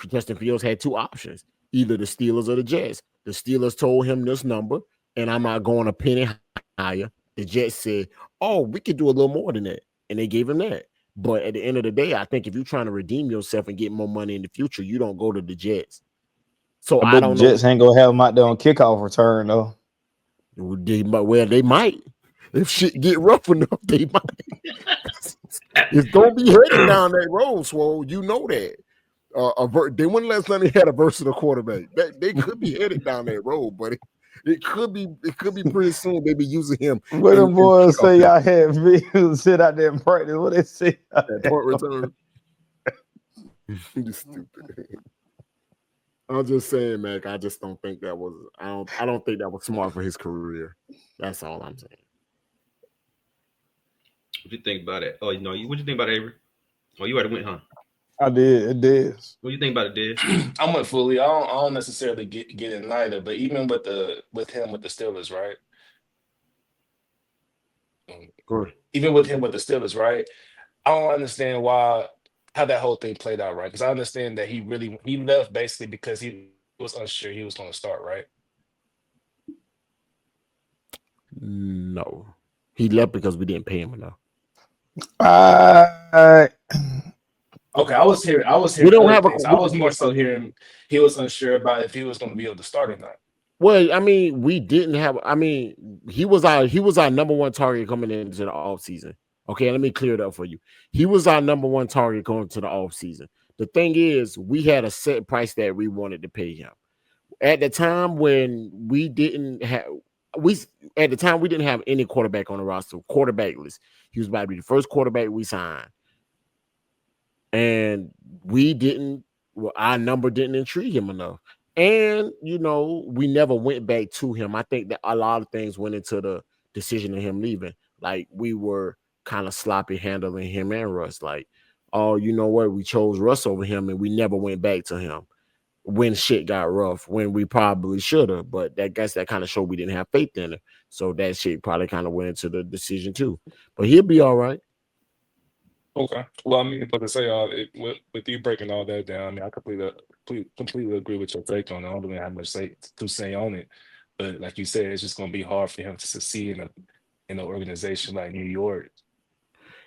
Justin Fields had two options: either the Steelers or the Jets. The Steelers told him this number, and I'm not going a penny higher. The Jets said, "Oh, we could do a little more than that," and they gave him that. But at the end of the day, I think if you're trying to redeem yourself and get more money in the future, you don't go to the Jets. So I bet don't the Jets know. ain't gonna have him out there on kickoff return though. They might. If shit get rough enough, they might. It's gonna be headed down that road, Swole. You know that. They wouldn't let Sonny had a versatile quarterback. They could be headed down that road, but it could be pretty soon. They be using him. What the boys say y'all had me sit out there and practice? What they say? That point return. You stupid. I'm just saying, man. I just don't think that was. I don't think that was smart for his career. That's all I'm saying. What you think about it? Oh, you know, what you think about Avery? Oh, you already went, huh? I did. It did. What do you think about it, Dez? I went fully. I don't necessarily get it neither. But even with him with the Steelers, right? Good. Even with him with the Steelers, right? I don't understand how that whole thing played out, right? Because I understand that he left basically because he was unsure he was going to start, right? No, he left because we didn't pay him enough. Okay, I was hearing. We don't have I was more so hearing he was unsure about if he was going to be able to start or not. Well, I mean, we didn't have. I mean, he was our number one target coming into the offseason. Okay, let me clear it up for you. He was our number one target going to the offseason. The thing is, we had a set price that we wanted to pay him. At the time when we didn't have any quarterback on the roster, quarterbackless. He was about to be the first quarterback we signed. And our number didn't intrigue him enough. And, we never went back to him. I think that a lot of things went into the decision of him leaving. Like, we were kind of sloppy handling him and Russ. Like, oh, you know what? We chose Russ over him, and we never went back to him when shit got rough, when we probably should have. But that kind of showed we didn't have faith in him. So that shit probably kind of went into the decision, too. But he'll be all right. Okay. Well, I mean, but to say with you breaking all that down, I mean, I completely agree with your take on it. I don't really have much to say on it. But like you said, it's just going to be hard for him to succeed in an organization like New York.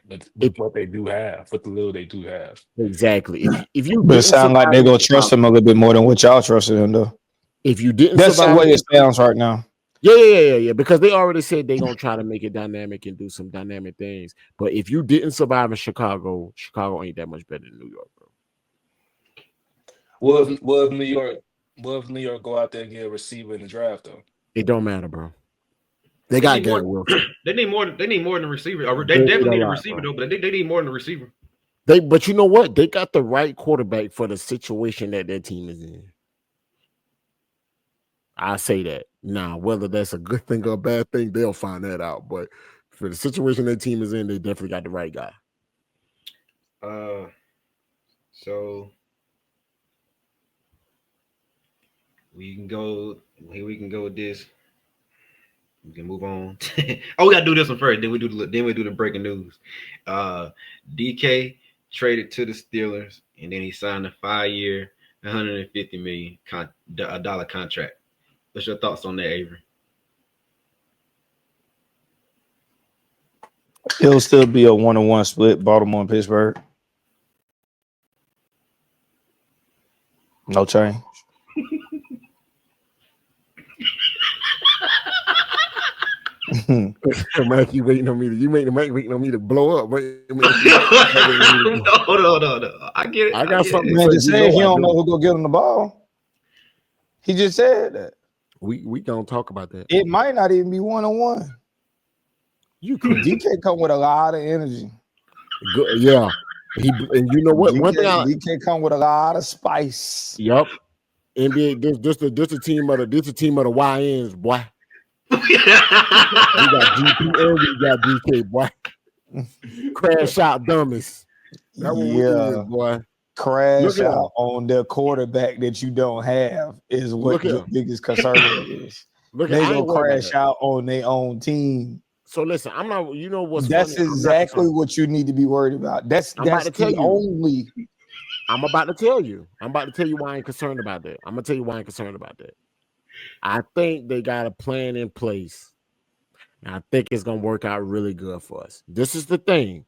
With what they do have, with the little they do have. Exactly. If you but it sounds like they're gonna trust him a little bit more than what y'all trusted him, though. If you didn't, that's the way it sounds right now. Yeah. Because they already said they're gonna try to make it dynamic and do some dynamic things. But if you didn't survive in Chicago ain't that much better than New York, bro. Will New York go out there and get a receiver in the draft though? It don't matter, bro. They got Garrett Wilson. They need more than a receiver. They definitely need a receiver, though, but they need more than a receiver. But you know what? They got the right quarterback for the situation that their team is in. I say that. Now, whether that's a good thing or a bad thing, they'll find that out. But for the situation their team is in, they definitely got the right guy. So We can go. Here we can go with this. We can move on. We gotta do this one first. Then we do the breaking news. DK traded to the Steelers, and then he signed a 5-year, $150 million dollar contract. What's your thoughts on that, Avery? It'll still be a 1-1 split, Baltimore and Pittsburgh. No change. Mike, you waiting on me to blow up. No. I get it. I got something. Man, just say he don't know know who gonna get him the ball. He just said that. We gonna talk about that. It might not even be 1-1. DK come with a lot of energy. Good, yeah. And you know what? DK come with a lot of spice. Yep. NBA, this a team of the YNs, boy. We got GP and we got DK, boy. Crash out dummies. That what we did, boy. Crash out on their quarterback that you don't have is what the biggest concern is. They gonna crash out on their own team. So listen, I'm not. You know what's that's funny? Exactly what you need to be worried about. That's the only. I'm about to tell you. I'm about to tell you why I ain't concerned about that. I'm gonna tell you why I ain't concerned about that. I think they got a plan in place, and I think it's gonna work out really good for us. This is the thing.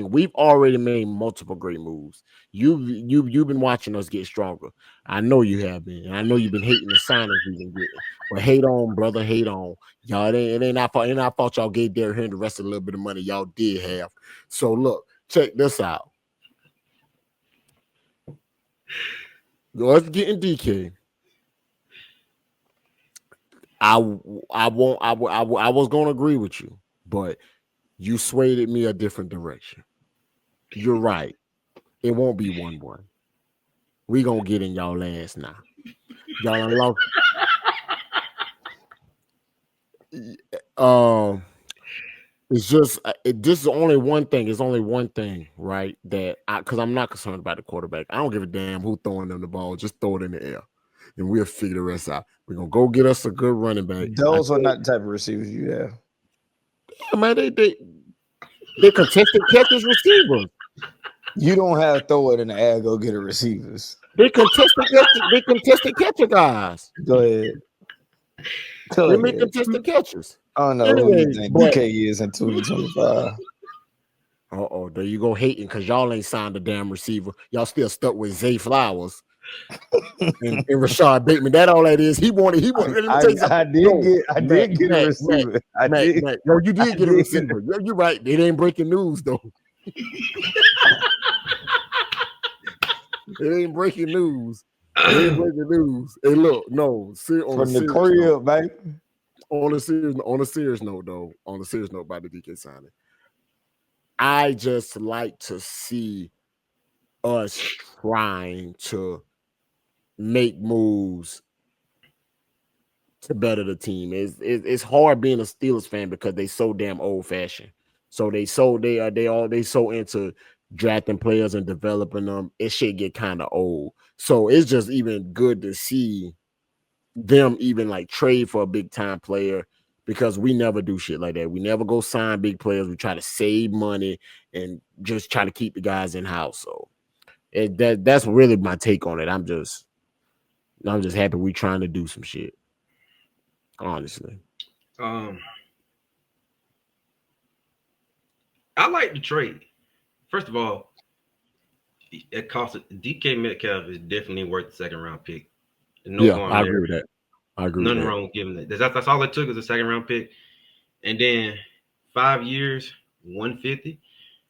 We've already made multiple great moves. You've been watching us get stronger. I know you have been. And I know you've been hating the signings we've been getting. But hate on, brother. Hate on. Y'all, it ain't our fault. It ain't our fault y'all gave Derrick Henry the rest of the little bit of money y'all did have. So look, check this out. Us getting DK. I was gonna agree with you, but you swayed me a different direction. You're right. It won't be 1-1. We gonna get in y'all ass now. Y'all lost. It's just this is only one thing. It's only one thing, right? Because I'm not concerned about the quarterback. I don't give a damn who throwing them the ball. Just throw it in the air, and we'll figure the rest out. We're gonna go get us a good running back. Those are not the type of receivers you have. Yeah, man, they contested catches receivers. You don't have to throw it in the air. Go get a receivers. They contested catcher guys. Go ahead. They make contested catches. I don't know who you think DK is in 2025. There you go hating because y'all ain't signed a damn receiver. Y'all still stuck with Zay Flowers and Rashad Bateman. That all that is. He wanted. I did get a receiver. No, you did get a receiver. You're right. It ain't breaking news though. It ain't breaking news. Hey, look, no. From the crib, baby. On a serious note, about the DK signing, I just like to see us trying to make moves to better the team. It's hard being a Steelers fan because they so damn old fashioned. So they so into drafting players and developing them. It should get kind of old. So it's just even good to see them even like trade for a big time player because we never do shit like that. We never go sign big players. We try to save money and just try to keep the guys in house. So that's really my take on it. I'm just happy we trying to do some shit. Honestly. I like the trade. First of all, it cost DK Metcalf is definitely worth the second round pick. I agree with that. Nothing wrong with giving that. That's all it took is a second round pick. And then 5 years, 150.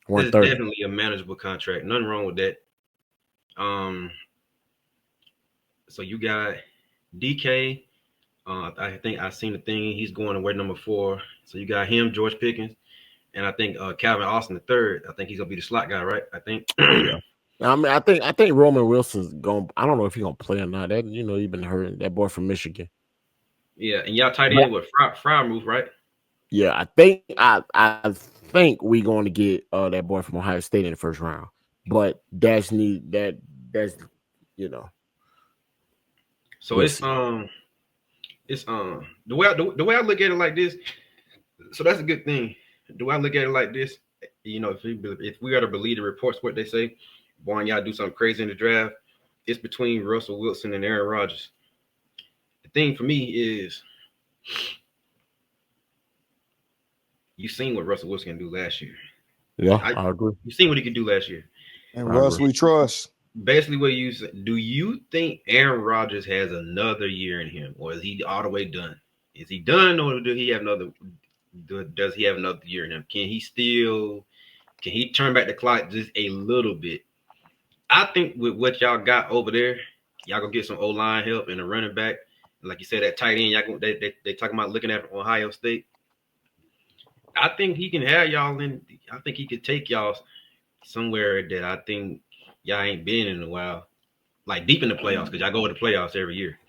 That's definitely a manageable contract. Nothing wrong with that. So you got DK. I think I seen the thing. He's going to wear number 4. So you got him, George Pickens, and I think Calvin Austin III. I think he's gonna be the slot guy, right? I think. Yeah. I mean, I think Roman Wilson's going. I don't know if he's gonna play or not. That you've been hurting that boy from Michigan. Yeah, and y'all tight end with Freiermuth, right? Yeah, I think we're going to get that boy from Ohio State in the first round. But that's. So it's the way I look at it like this. So that's a good thing. The way I look at it like this, if we are to believe the reports, what they say, boy, y'all do something crazy in the draft, it's between Russell Wilson and Aaron Rodgers. The thing for me is, you seen what Russell Wilson can do last year. Yeah, I agree. You seen what he could do last year. And Russ, we trust. Basically, what you said, do you think Aaron Rodgers has another year in him, or is he all the way done? Is he done, or does he have another year in him? Can he turn back the clock just a little bit? I think with what y'all got over there, y'all gonna get some O-line help and a running back. Like you said, that tight end, y'all they talking about looking at Ohio State. I think he can have y'all in. I think he could take y'all somewhere that I think y'all ain't been in a while, like deep in the playoffs, because y'all go to the playoffs every year.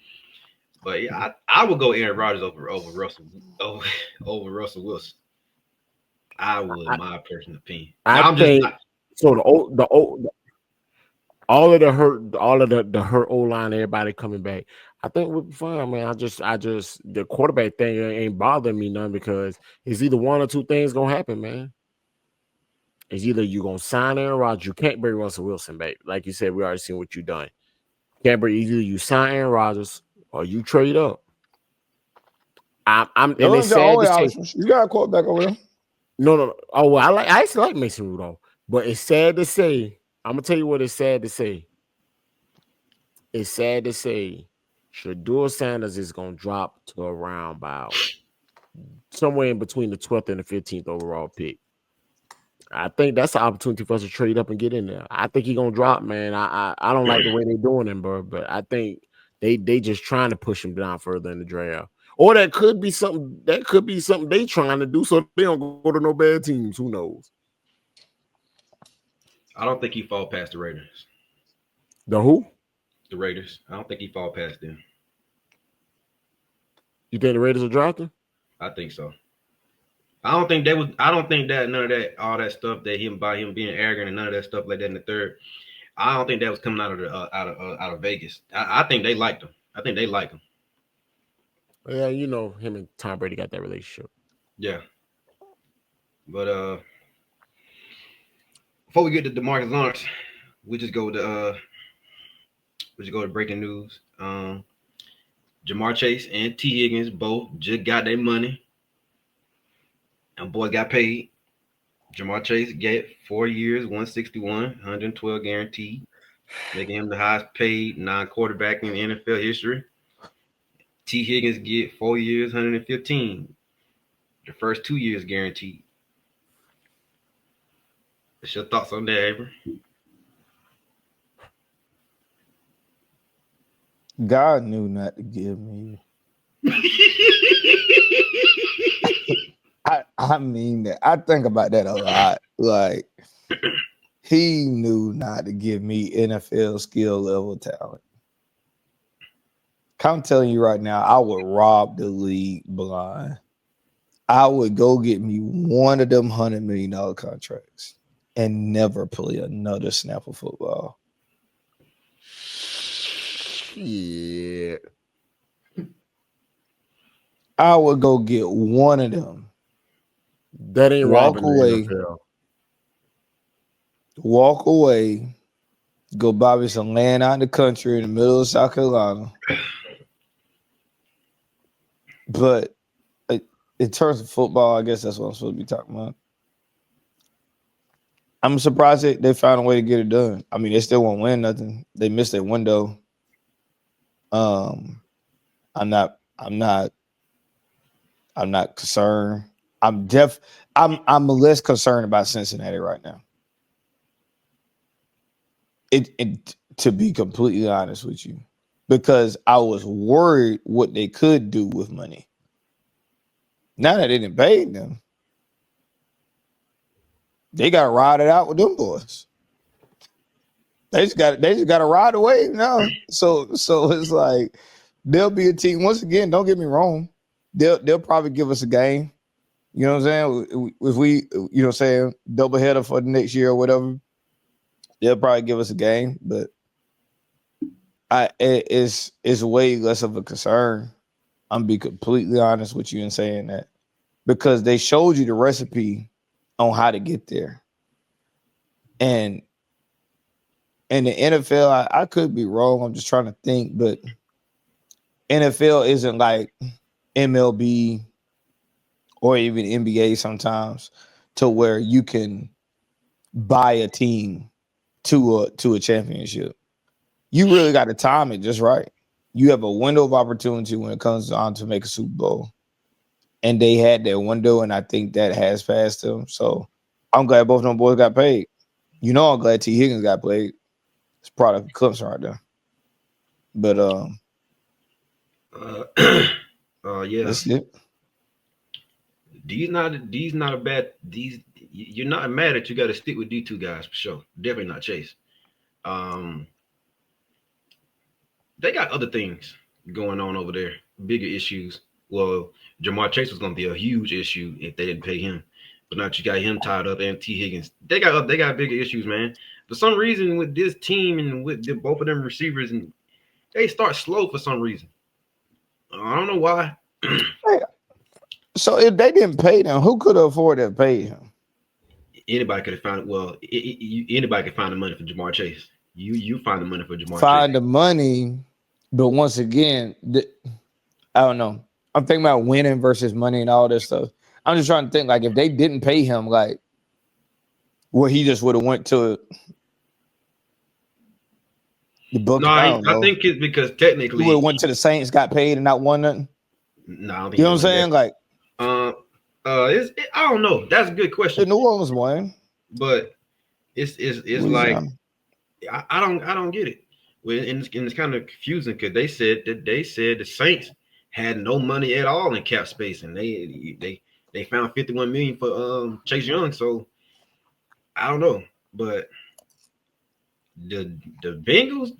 But yeah, I would go Aaron Rodgers over Russell Wilson. I would, my personal opinion. I think so. All of the hurt O line, everybody coming back. I think we'll be fine, man. I just the quarterback thing ain't bothering me none, because it's either one or two things gonna happen, man. It's either you gonna sign Aaron Rodgers, you can't bring Russell Wilson back. Like you said, we already seen what you done. Can't bring, either you sign Aaron Rodgers or you trade up. And it's sad to say, you got a quarterback over there. No. Oh, well, I actually like Mason Rudolph, but it's sad to say. I'm gonna tell you what it's sad to say. It's sad to say Shedeur Sanders is gonna drop to around about somewhere in between the 12th and the 15th overall pick. I think that's an opportunity for us to trade up and get in there. I think he's gonna drop, man. I don't like the way they're doing him, bro, but I think they just trying to push him down further in the draft. Or that could be something they trying to do so they don't go to no bad teams. Who knows? I don't think he fall past the Raiders. The who? The Raiders. I don't think he fall past them. You think the Raiders will draft him? I think so. I don't think that none of that, all that stuff that him being arrogant and none of that stuff like that in the third. I don't think that was coming out of Vegas. I think they liked him. I think they like him. Yeah, him and Tom Brady got that relationship. Yeah. But before we get to DeMarcus Lawrence, we just go to breaking news. Jamar Chase and T. Higgins both just got their money. And boy got paid. Jamar Chase get 4 years, 161, 112 guaranteed, making him the highest paid non-quarterback in the NFL history. T. Higgins get 4 years, 115, the first 2 years guaranteed. What's your thoughts on that, Avery? God knew not to give me. I mean that. I think about that a lot. Like, he knew not to give me NFL skill level talent. I'm telling you right now, I would rob the league blind. I would go get me one of them $100 million contracts and never play another snap of football. Yeah. I would go get one of them. That ain't walk robbing away. the NFL. Walk away. Go buy me some land out in the country in the middle of South Carolina. But in terms of football, I guess that's what I'm supposed to be talking about. I'm surprised they found a way to get it done. I mean, they still won't win nothing. They missed their window. I'm not concerned. I'm less concerned about Cincinnati right now. It to be completely honest with you, because I was worried what they could do with money. Now that they didn't pay them, they got to ride it out with them boys. They just got to ride away now. So it's like they'll be a team. Once again, don't get me wrong. They'll probably give us a game. You know what I'm saying? If we, you know what I'm saying, double header for the next year or whatever, they'll probably give us a game. But It's way less of a concern. I'm be completely honest with you in saying that because they showed you the recipe on how to get there, and in the NFL, I could be wrong. I'm just trying to think, but NFL isn't like MLB or even NBA sometimes, to where you can buy a team to a championship. You really got to time it just right. You have a window of opportunity when it comes on to make a Super Bowl, and they had that window, and I think that has passed them. So I'm glad both of them boys got paid. I'm glad T. Higgins got paid. It's product of Clemson right there. But Yeah. that's it. These not a bad these. You're not mad that you got to stick with these two guys for sure. Definitely not Chase. They got other things going on over there, bigger issues. Well, Jamar Chase was going to be a huge issue if they didn't pay him, but now you got him tied up and T. Higgins. They got bigger issues, man. For some reason, with this team and with both of them receivers, and they start slow for some reason. I don't know why. So if they didn't pay them, who could afford to pay him? Anybody could have found. Well, anybody could find the money for Jamar Chase. You find the money for Jamar Find Chase. the money, but once again, I don't know. I'm thinking about winning versus money and all this stuff. I'm just trying to think, like, if they didn't pay him, like, well, he just would have went to the book. No, I think it's because technically he would have went to the Saints, got paid, and not won nothing. No, I don't think you know what I'm saying? Like, I don't know. That's a good question. The New Orleans won, but it's like I don't get it. And it's kind of confusing because they said the Saints had no money at all in cap space, and they found 51 million for Chase Young. So I don't know, but the Bengals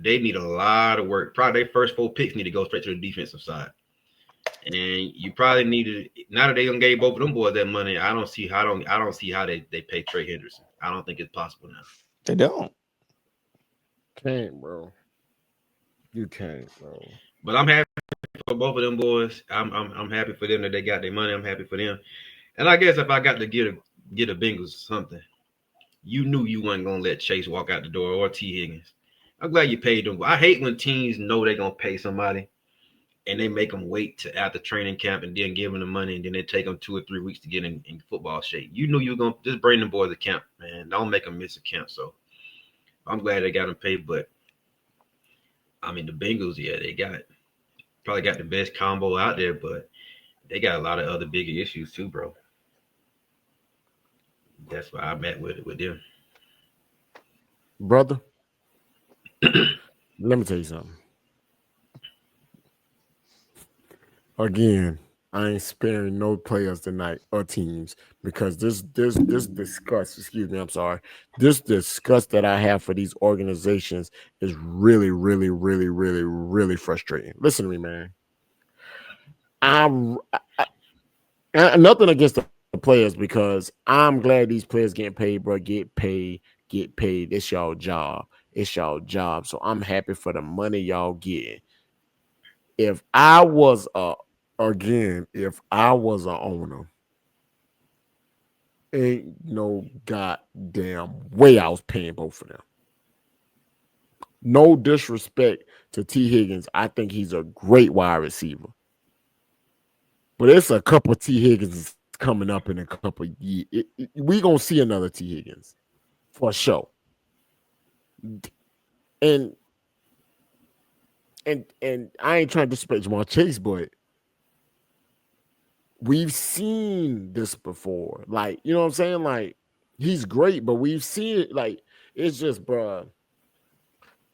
they need a lot of work. Probably their first 4 picks need to go straight to the defensive side. And you probably needed, now that they done gave both of them boys that money, I don't see how they pay Trey Henderson. I don't think it's possible now. They don't. Can't, bro. You can't, bro. But I'm happy for both of them boys. I'm happy for them that they got their money. I'm happy for them. And I guess if I got to get a Bengals something, you knew you wasn't gonna let Chase walk out the door or T. Higgins. I'm glad you paid them. I hate when teams know they're gonna pay somebody and they make them wait to after training camp and then give them the money, and then they take them 2 or 3 weeks to get in football shape. You knew you were going to just bring them boys to camp, man. Don't make them miss a camp. So I'm glad they got them paid. But, I mean, the Bengals, yeah, they probably got the best combo out there, but they got a lot of other bigger issues too, bro. That's why I met with them. Brother, let me tell you something. Again, I ain't sparing no players tonight or teams because this disgust, this disgust that I have for these organizations is really, really, really, really, really frustrating. Listen to me, man. I nothing against the players because I'm glad these players getting paid, bro. Get paid. It's y'all job. So I'm happy for the money y'all getting. If I was an owner, ain't no goddamn way I was paying both of them. No disrespect to T. Higgins. I think he's a great wide receiver. But it's a couple of T. Higgins coming up in a couple of years. We gonna see another T. Higgins for sure. And I ain't trying to disrespect Jamar Chase, but we've seen this before. Like, you know what I'm saying? Like, he's great, but we've seen it. Like, it's just, bro.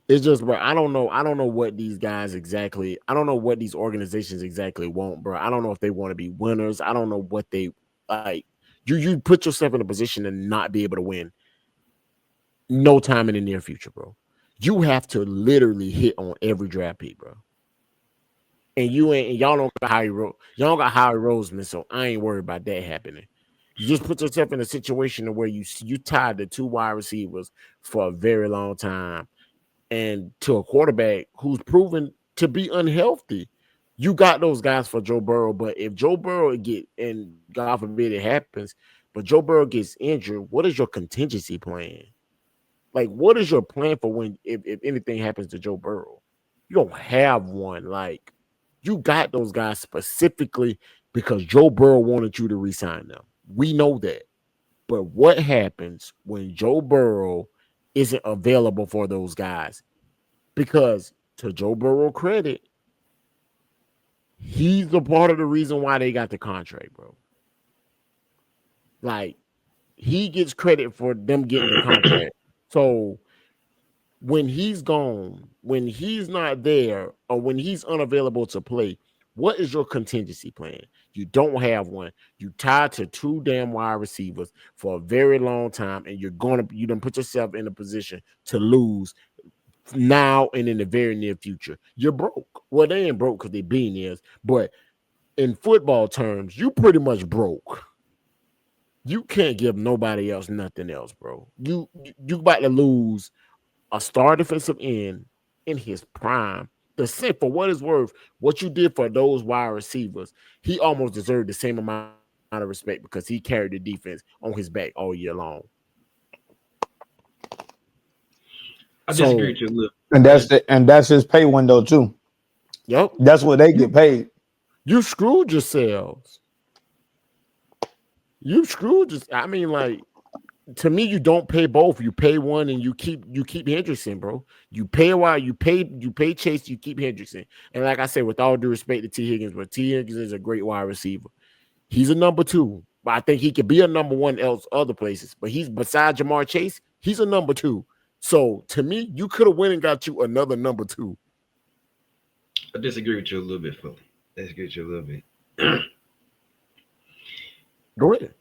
I don't know what these guys exactly. I don't know what these organizations exactly want, bro. I don't know if they want to be winners. I don't know what they like. You put yourself in a position to not be able to win no time in the near future, bro. You have to literally hit on every draft pick, bro. And y'all don't got Howie Roseman, so I ain't worried about that happening. You just put yourself in a situation where you tied the 2 wide receivers for a very long time. and to a quarterback who's proven to be unhealthy. You got those guys for Joe Burrow, but if Joe Burrow and God forbid it happens, but Joe Burrow gets injured, what is your contingency plan? Like, what is your plan for when if anything happens to Joe Burrow? You don't have one. Like, you got those guys specifically because Joe Burrow wanted you to resign them. We know that. But what happens when Joe Burrow isn't available for those guys? Because to Joe Burrow credit, he's a part of the reason why they got the contract, bro. Like, he gets credit for them getting the contract. So when he's gone, when he's not there, or when he's unavailable to play, what is your contingency plan? You don't have one. You tied to 2 damn wide receivers for a very long time, and you done put yourself in a position to lose now and in the very near future. You're broke. Well, they ain't broke because they billionaires, but in football terms, you pretty much broke. You can't give nobody else nothing else, bro. You about to lose a star defensive end in his prime. The same, for what it's worth, what you did for those wide receivers, he almost deserved the same amount of respect because he carried the defense on his back all year long. I disagree with you a little. And that's his pay window too. Yep. That's what they get paid. You screwed yourselves. I mean, like, to me, you don't pay both. You pay one and you keep Hendrickson, bro. You pay a while, you pay Chase, you keep Hendrickson. And like I said, with all due respect to T. Higgins, but T. Higgins is a great wide receiver. He's a number 2, but I think he could be a number 1 else other places. But he's beside Jamar Chase, he's a number 2. So to me, you could have went and got you another number 2. I disagree with you a little bit, Phil. I disagree with you a little bit. Go ahead.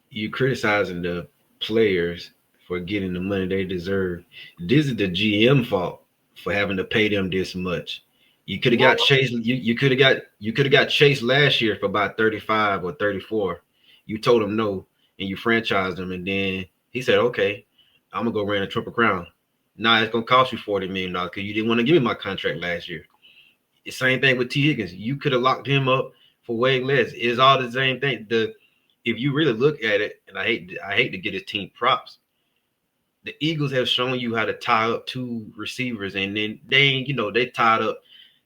You criticizing the players for getting the money they deserve. This is the GM fault for having to pay them this much. You could have got Chase. You could have got Chase last year for about 35 or 34. You told him no, and you franchised him, and then he said, "Okay, I'm gonna go run a Triple Crown." Nah, it's gonna cost you $40 million because you didn't want to give me my contract last year. The same thing with T. Higgins. You could have locked him up for way less. It's all the same thing. If you really look at it, and I hate to get his team props, the Eagles have shown you how to tie up 2 receivers, and then they tied up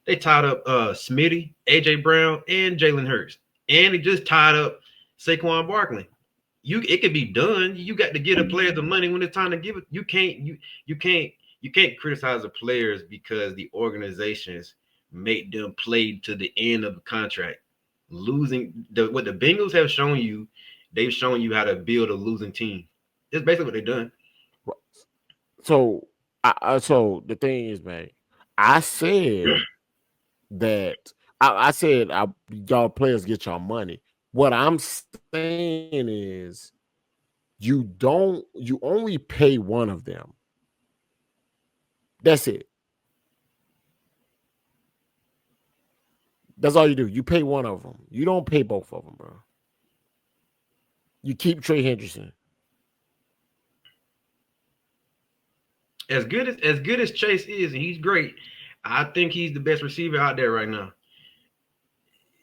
Smitty, AJ Brown, and Jalen Hurts, and they just tied up Saquon Barkley. It can be done. You got to get a player the money when it's time to give it. You can't criticize the players because the organizations make them play to the end of the contract. What the Bengals have shown you, they've shown you how to build a losing team. That's basically what they've done. So, so the thing is, man, I said that I said y'all players get y'all money. What I'm saying is, you only pay one of them. That's it. That's all you do. You pay one of them. You don't pay both of them, bro. You keep Trey Hendrickson. As good as Chase is, and he's great, I think he's the best receiver out there right now.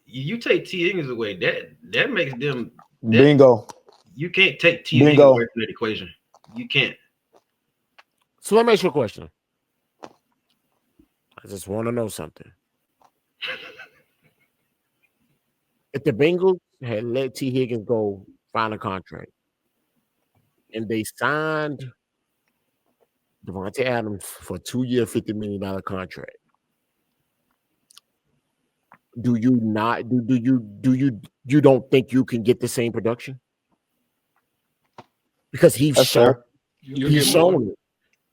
You take T. Higgins away, that makes them bingo. You can't take T. Higgins away from that equation. You can't. So let me ask you a question. I just want to know something. If the Bengals had let T. Higgins go find a contract, and they signed Devante Adams for a 2-year, $50 million contract, do you don't think you can get the same production? Because he's shown it.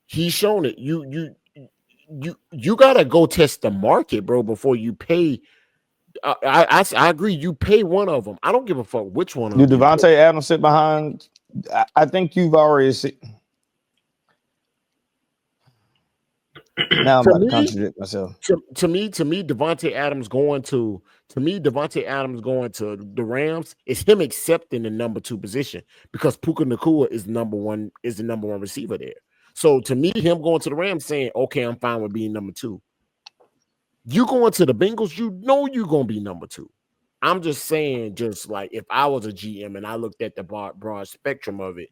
He's shown it. You gotta go test the market, bro, before you pay. I agree. You pay one of them. I don't give a fuck which one. Do Devante Adams sit behind? I think you've already seen. Now I'm about to contradict myself. To me, Devante Adams going to the Rams is him accepting the number 2 position because Puka Nacua is the number one receiver there. So to me, him going to the Rams saying, okay, I'm fine with being number 2. You going to the Bengals, you know you're going to be number 2. I'm just saying, just like if I was a GM and I looked at the broad spectrum of it,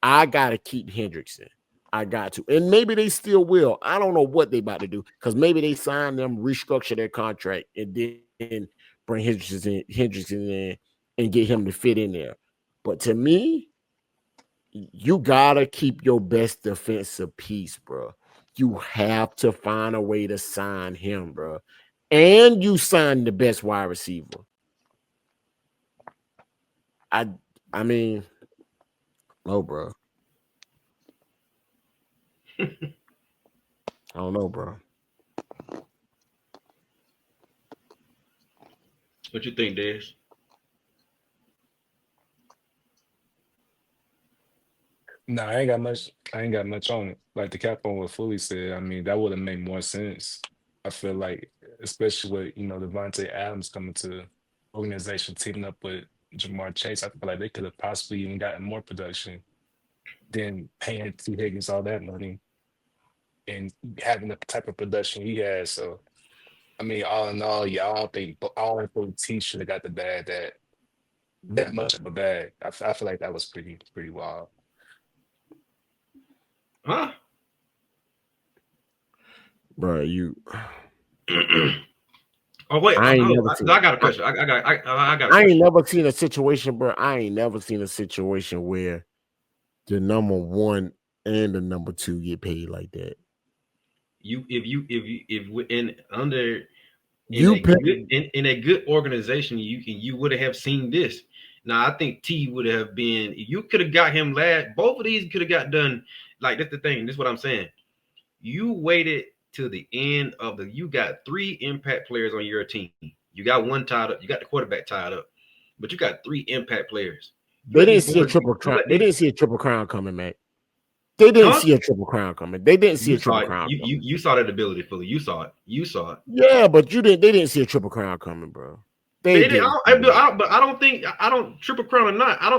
I got to keep Hendrickson. I got to. And maybe they still will. I don't know what they about to do because maybe they sign them, restructure their contract, and then bring Hendrickson in and get him to fit in there. But to me, you got to keep your best defensive piece, bro. You have to find a way to sign him, bro. And you sign the best wide receiver. I mean, no, bro. I don't know, bro. What you think, Des? No, I ain't got much on it. Like the cap on what Fully said, I mean, that would have made more sense. I feel like, especially with, Devante Adams coming to the organization, teaming up with Jamar Chase, I feel like they could have possibly even gotten more production than paying T. Higgins all that money and having the type of production he has. So, I mean, all in all, yeah, I don't think T should have got the bag that much of a bag. I feel like that was pretty wild. Huh? Bro, you. Oh wait, I got a question. I got a question. I ain't never seen a situation, bro. I ain't never seen a situation where the number 1 and the number 2 get paid like that. In a good organization, you would have seen this. Now I think T would have been. You could have got him last. Both of these could have got done. Like that's the thing. This is what I'm saying. You waited to the end of you got 3 impact players on your team. You got one tied up. You got the quarterback tied up, but you got 3 impact players. They didn't see a triple crown. They didn't see a triple crown coming, man. They didn't see a triple crown coming. They didn't see a triple crown coming. You saw that ability fully. You saw it. Yeah, but they didn't see a triple crown coming, bro. They did. But I don't triple crown or not. I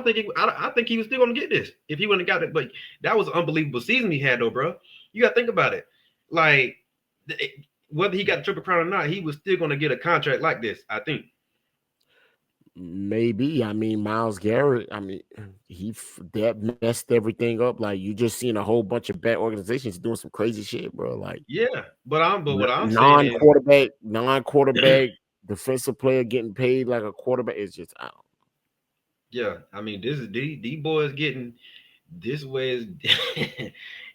think he was still gonna get this if he wouldn't have got it. But that was an unbelievable season he had, though, bro. You gotta think about it. Like whether he got a triple crown or not, he was still gonna get a contract like this. I think. Maybe. I mean, Myles Garrett. I mean, that messed everything up. Like you just seen a whole bunch of bad organizations doing some crazy shit, bro. Like yeah, but what I'm non-quarterback defensive player getting paid like a quarterback is just out. Yeah, I mean, this is these boys getting this way is,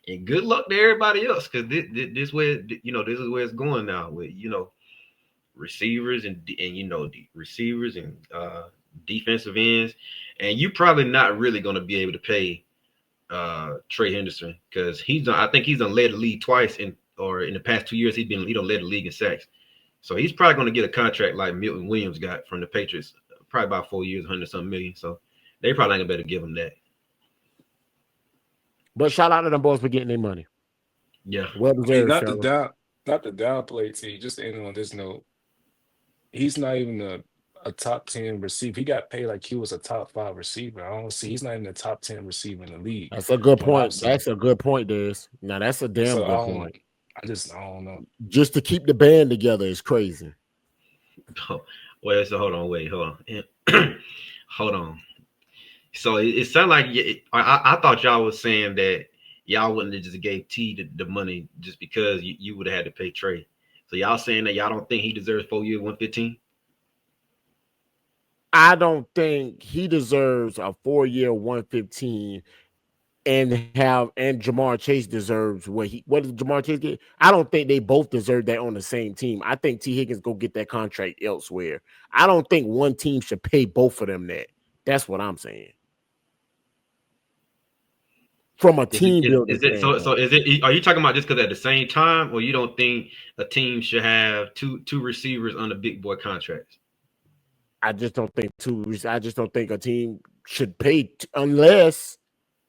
and good luck to everybody else because this way, this is where it's going now with receivers and the receivers and defensive ends, and you probably not really going to be able to pay Trey Henderson because I think he's done led the league twice in the past 2 years he done led the league in sacks, so he's probably going to get a contract like Milton Williams got from the Patriots, probably about 4 years, 100-something million. So they probably ain't gonna better give him that. But shout out to them boys for getting their money. Yeah, well deserved. Not the downplay T. Just to end on this note, he's not even a top 10 receiver. He got paid like he was a top 5 receiver. I don't see. He's not even a top 10 receiver in the league. That's a good point. That's a good point, Des. Now that's a damn good point. I don't know. Just to keep the band together is crazy. Oh, well, so hold on. Hold on. So it sounded like I thought y'all was saying that y'all wouldn't have just gave T the money just because you would have had to pay Trey. So y'all saying that y'all don't think he deserves 4 years, 115? I don't think he deserves a 4-year, 115, and Jamar Chase deserves what did Jamar Chase get? I don't think they both deserve that on the same team. I think T. Higgins go get that contract elsewhere. I don't think one team should pay both of them that. That's what I'm saying. From a team building. Are you talking about just because at the same time, or you don't think a team should have two receivers on the big boy contracts? I just don't think a team should pay unless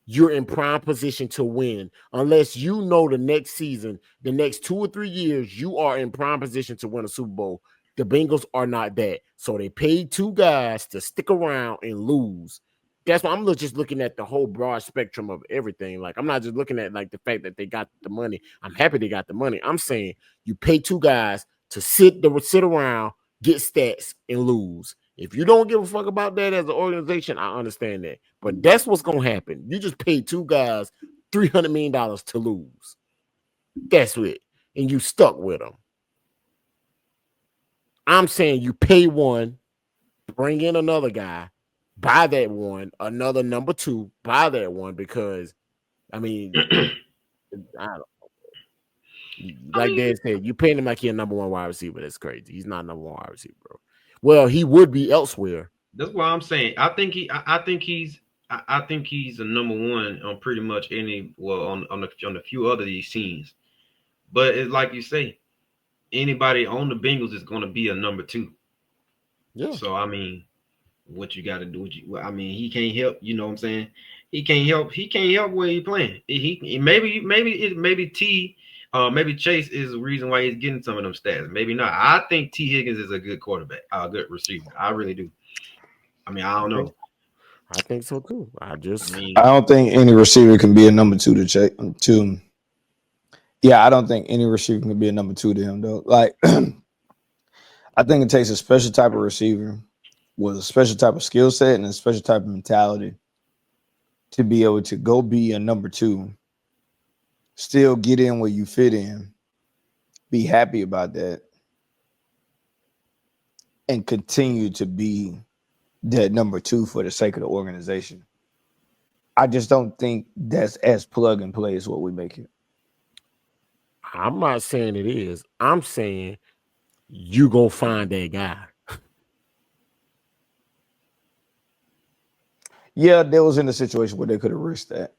you're in prime position to win. Unless you know the next season, the next 2 or 3 years, you are in prime position to win a Super Bowl. The Bengals are not that. So they paid 2 guys to stick around and lose. that's why I'm just looking at the whole broad spectrum of everything. Like, I'm not just looking at like the fact that they got the money. I'm happy they got the money. I'm saying you pay two guys to sit around, get stats, and lose. If you don't give a fuck about that as an organization, I understand that. But that's what's gonna happen. You just paid two guys $300 million to lose. That's it. And you stuck with them. I'm saying you pay one, bring in another guy, buy that one, another number two, buy that one, because I mean, I don't know. Like Dad said, you paying him like he's a number one wide receiver. That's crazy. He's not a number one wide receiver, bro. Well, he would be elsewhere. That's why I'm saying I think he's a number one on pretty much any on a few other these teams. But it's like you say, anybody on the Bengals is going to be a number two. Yeah. So I mean, what you got to do? I mean, he can't help. You know what I'm saying? He can't help. He can't help where he's playing. Maybe Chase is the reason why he's getting some of them stats. Maybe not. I think T. Higgins is a good quarterback, a good receiver. I really do. I mean, I don't know. I think so too. I don't think any receiver can be a number two to check to. Yeah, I don't think any receiver can be a number two to him though. Like, I think it takes a special type of receiver with a special type of skill set and a special type of mentality to be able to go be a number two, still get in where you fit in, be happy about that, and continue to be that number two for the sake of the organization. I just don't think that's as plug and play as what we make it. I'm not saying it is. I'm saying you go find that guy. Yeah, they was in a situation where they could have risked that.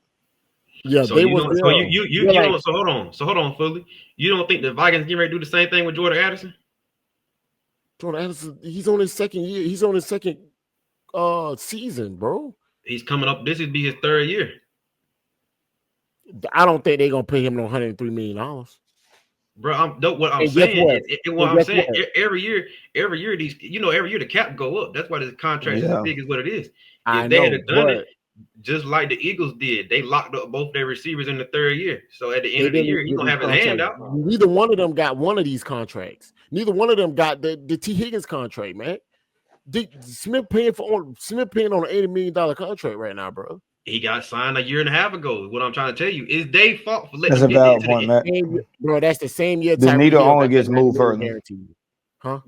Yeah, so they you was. Don't, so you don't. So hold on, Fully. You don't think the Vikings getting ready to do the same thing with Jordan Addison? Jordan Addison, he's on his second year. He's on his second season, bro. He's coming up. This would be his third year. I don't think they're gonna pay him no $103 million. Bro, what I'm saying every year these, every year the cap go up. That's why the contract is as big as what it is. If they had done it just like the Eagles did, they locked up both their receivers in the third year. So at the end of the year, he's gonna have his hand out. Neither one of them got one of these contracts. Neither one of them got the T. Higgins contract, man. Smith paying on an $80 million contract right now, bro. He got signed a year and a half ago. What I'm trying to tell you is they fought for letting him get into the Matt. Bro, that's the same year. The needle only gets moved further. Huh?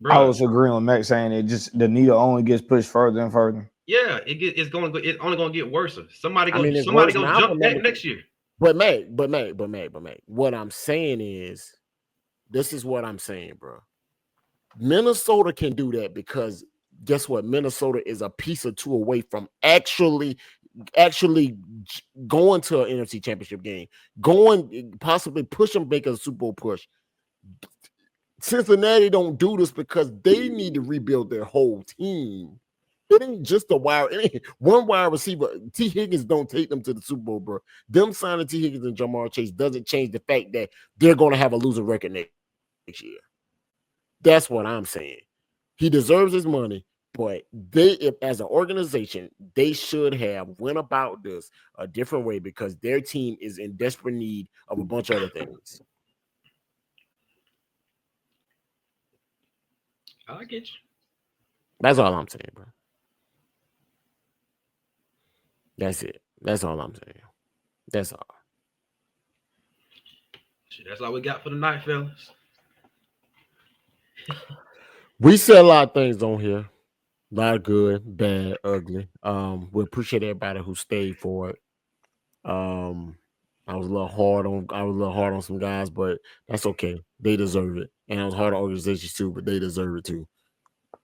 Bro. I was agreeing with Matt saying the needle only gets pushed further and further. Yeah, it's only gonna get worse. Somebody gonna jump next year. But Mac, what I'm saying is, this is what I'm saying, bro. Minnesota can do that because guess what? Minnesota is a piece or two away from actually going to an NFC Championship game, possibly push them, make a Super Bowl push. Cincinnati don't do this because they need to rebuild their whole team. It ain't just one wide receiver. T. Higgins don't take them to the Super Bowl, bro. Them signing T. Higgins and Jamar Chase doesn't change the fact that they're going to have a losing record next year. That's what I'm saying. He deserves his money, but as an organization, they should have went about this a different way because their team is in desperate need of a bunch of other things. I get you. That's all I'm saying, bro. That's it. That's all I'm saying. That's all. That's all we got for the night, fellas. We said a lot of things on here. A lot of good, bad, ugly. We appreciate everybody who stayed for it. I was a little hard on some guys, but that's okay. They deserve it. And I was hard on organizations too, but they deserve it too.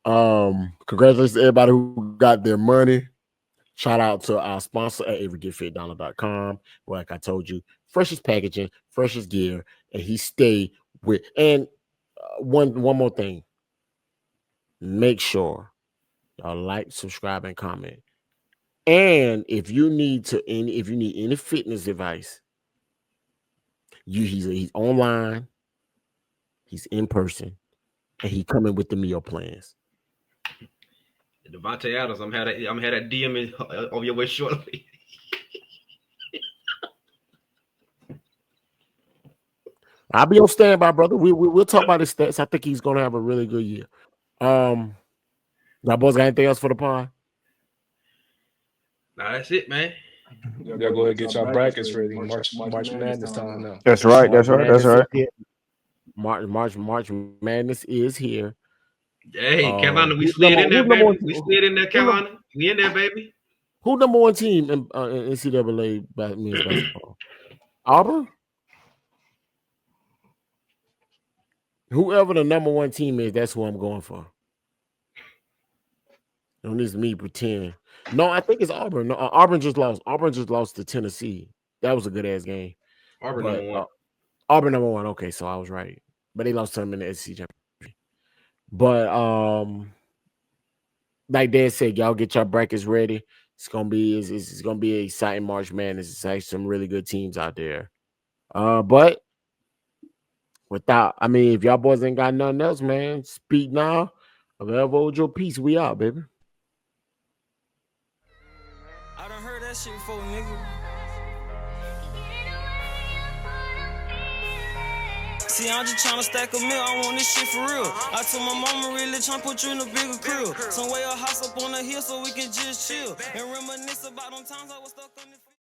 Congratulations to everybody who got their money. Shout out to our sponsor at everygetfitdollar.com. Like I told you, freshest packaging, freshest gear, and he stay with. And one more thing. Make sure y'all like, subscribe, and comment. And if you need any fitness advice, he's online, he's in person, and he coming with the meal plans. Devante Adams, I'm gonna have that DM on your way shortly. I'll be on standby, brother. We'll talk about his stats. I think he's gonna have a really good year. Now, boys, got anything else for the pod? Nah, that's it, man. Y'all go ahead and get y'all brackets ready. March Madness time now. That's right. That's right. That's right. March Madness is here. Hey, Carolina, we slid in there, baby. We slid in there, Carolina. We in there, baby. Who number one team in NCAA men's basketball? Auburn? Whoever the number one team is, that's who I'm going for. Don't need me pretend. No, I think it's Auburn. No, Auburn just lost. Auburn just lost to Tennessee. That was a good ass game. Auburn number one. Auburn number one. Okay, so I was right. But they lost to them in the SEC championship. But like Dad said, y'all get your brackets ready. It's gonna be an exciting March Madness. It's actually some really good teams out there. But if y'all boys ain't got nothing else, man, speak now. Whatever, hold your peace. We out, baby. I done heard that shit before, nigga. See, I'm just tryna stack a meal, I want this shit for real. I told my mama really tryna put you in a bigger crib. Some way a house up on the hill so we can just chill and reminisce about them times I was stuck on the field.